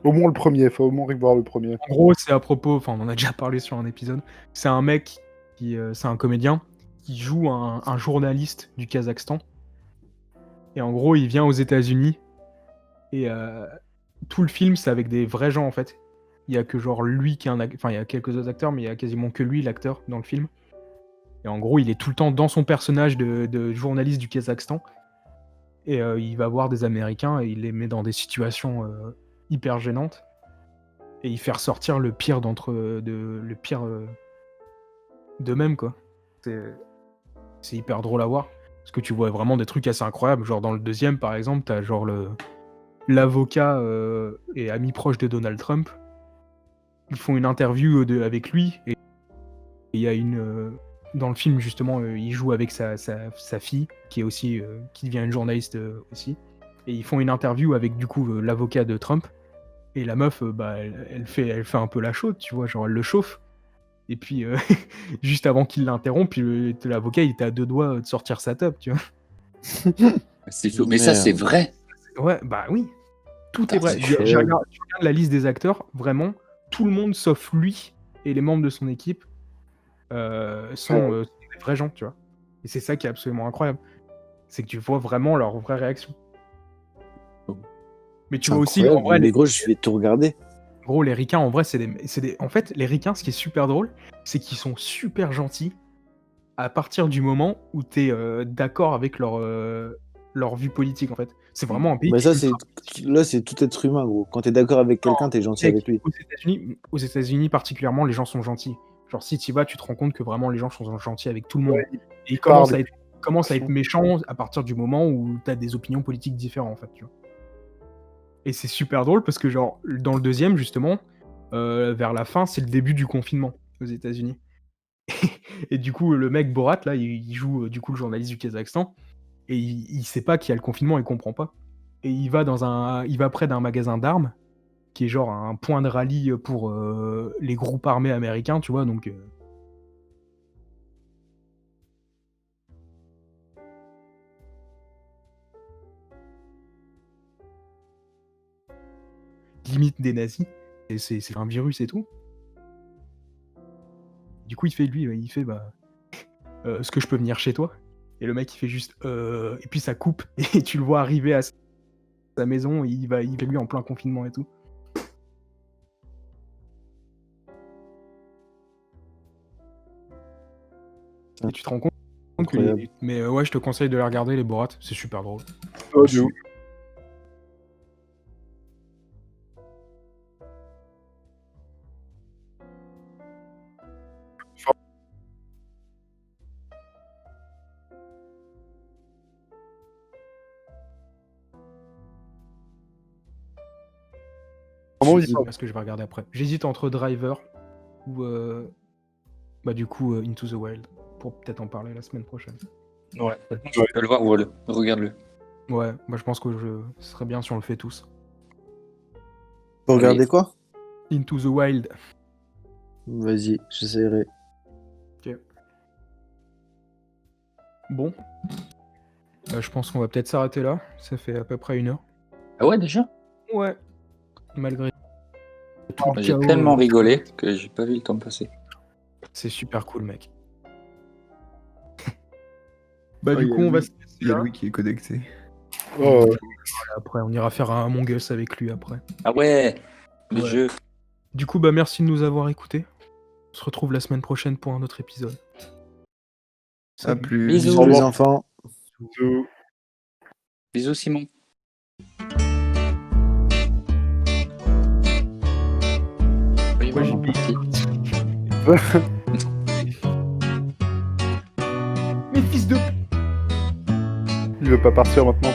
Au moins le premier, faut au moins revoir le premier. En gros, c'est à propos, enfin, on en a déjà parlé sur un épisode. C'est un mec c'est un comédien qui joue un journaliste du Kazakhstan. Et en gros, il vient aux États-Unis. Et tout le film, c'est avec des vrais gens en fait. Il y a que genre lui qui est enfin, il y a quelques autres acteurs, mais il y a quasiment que lui, l'acteur, dans le film. Et en gros, il est tout le temps dans son personnage de journaliste du Kazakhstan. Et il va voir des Américains et il les met dans des situations hyper gênantes. Et il fait ressortir le pire d'eux-mêmes, quoi. C'est hyper drôle à voir. Parce que tu vois vraiment des trucs assez incroyables. Genre dans le deuxième, par exemple, t'as genre l'avocat et ami proche de Donald Trump. Ils font une interview avec lui. Et il y a dans le film, justement, il joue avec sa fille, qui est aussi qui devient une journaliste aussi. Et ils font une interview avec, du coup, l'avocat de Trump. Et la meuf, elle fait un peu la chaude, tu vois, genre elle le chauffe. Et puis, juste avant qu'il l'interrompe, l'avocat, il était à 2 doigts de sortir sa top, tu vois. C'est fou. Mais ça, c'est vrai. Ouais, bah oui. Tout est vrai. c'est Tu incroyable. regardes la liste des acteurs, vraiment, tout le monde, sauf lui et les membres de son équipe, sont des vrais gens, tu vois. Et c'est ça qui est absolument incroyable. C'est que tu vois vraiment leur vraie réaction. Mais tu C'est vois aussi, en incroyable. vrai, Mais gros, je vais tout regarder. gros, les ricains, en vrai, en fait, les ricains, ce qui est super drôle, c'est qu'ils sont super gentils à partir du moment où t'es d'accord avec leur vue politique, en fait. C'est vraiment un pays Mais qui ça, est ultra là, c'est tout être humain, gros. Quand t'es d'accord avec quelqu'un, t'es gentil avec lui. Aux États-Unis particulièrement, les gens sont gentils. Genre, si tu y vas, tu te rends compte que vraiment les gens sont gentils avec tout le monde. Ouais, Et ils parlent. commencent à être méchants à partir du moment où t'as des opinions politiques différentes, en fait. Tu vois. Et c'est super drôle parce que, genre, dans le deuxième, justement, vers la fin, c'est le début du confinement aux États-Unis. Et du coup, le mec Borat, là, il joue du coup le journaliste du Kazakhstan. Et il sait pas qu'il y a le confinement, il comprend pas. Et il va près d'un magasin d'armes qui est genre un point de rallye pour les groupes armés américains, tu vois, donc... limite des nazis, et c'est un virus et tout. Du coup, il fait, est-ce que je peux venir chez toi? Et le mec, il fait juste, et puis ça coupe, et tu le vois arriver à sa maison, et il va lui en plein confinement et tout. Et tu te rends compte que Incroyable. mais ouais, je te conseille de les regarder, les Borat, c'est super drôle. Oh, de ouf. Vraiment, il Parce que je vais regarder après. J'hésite entre Driver ou du coup Into the Wild pour peut-être en parler la semaine prochaine. Ouais. Tu peux le voir, regarde-le. Ouais, je pense que ce serait bien si on le fait tous. Pour Allez. regarder quoi? Into the Wild. Vas-y, j'essaierai. Ok. Bon. Je pense qu'on va peut-être s'arrêter là. Ça fait à peu près 1 heure. Ah ouais, déjà? Ouais. Malgré tout le J'ai chaos, tellement rigolé que j'ai pas vu le temps passer. c'est super cool, mec. Ah, Du il y coup, a on va lui. se laisser. Il y a Louis qui est connecté. Oh, Après, on ira faire un Among Us avec lui après. Ah ouais, le Ouais. jeu. Du coup, bah merci de nous avoir écoutés. On se retrouve la semaine prochaine pour un autre épisode. À Salut. plus. Bisous. Salut les enfants. bisous. Bisous Simon. Oui, Moi, moi, j'ai j'ai mis- parti. Mais fils de... Il veut pas partir maintenant.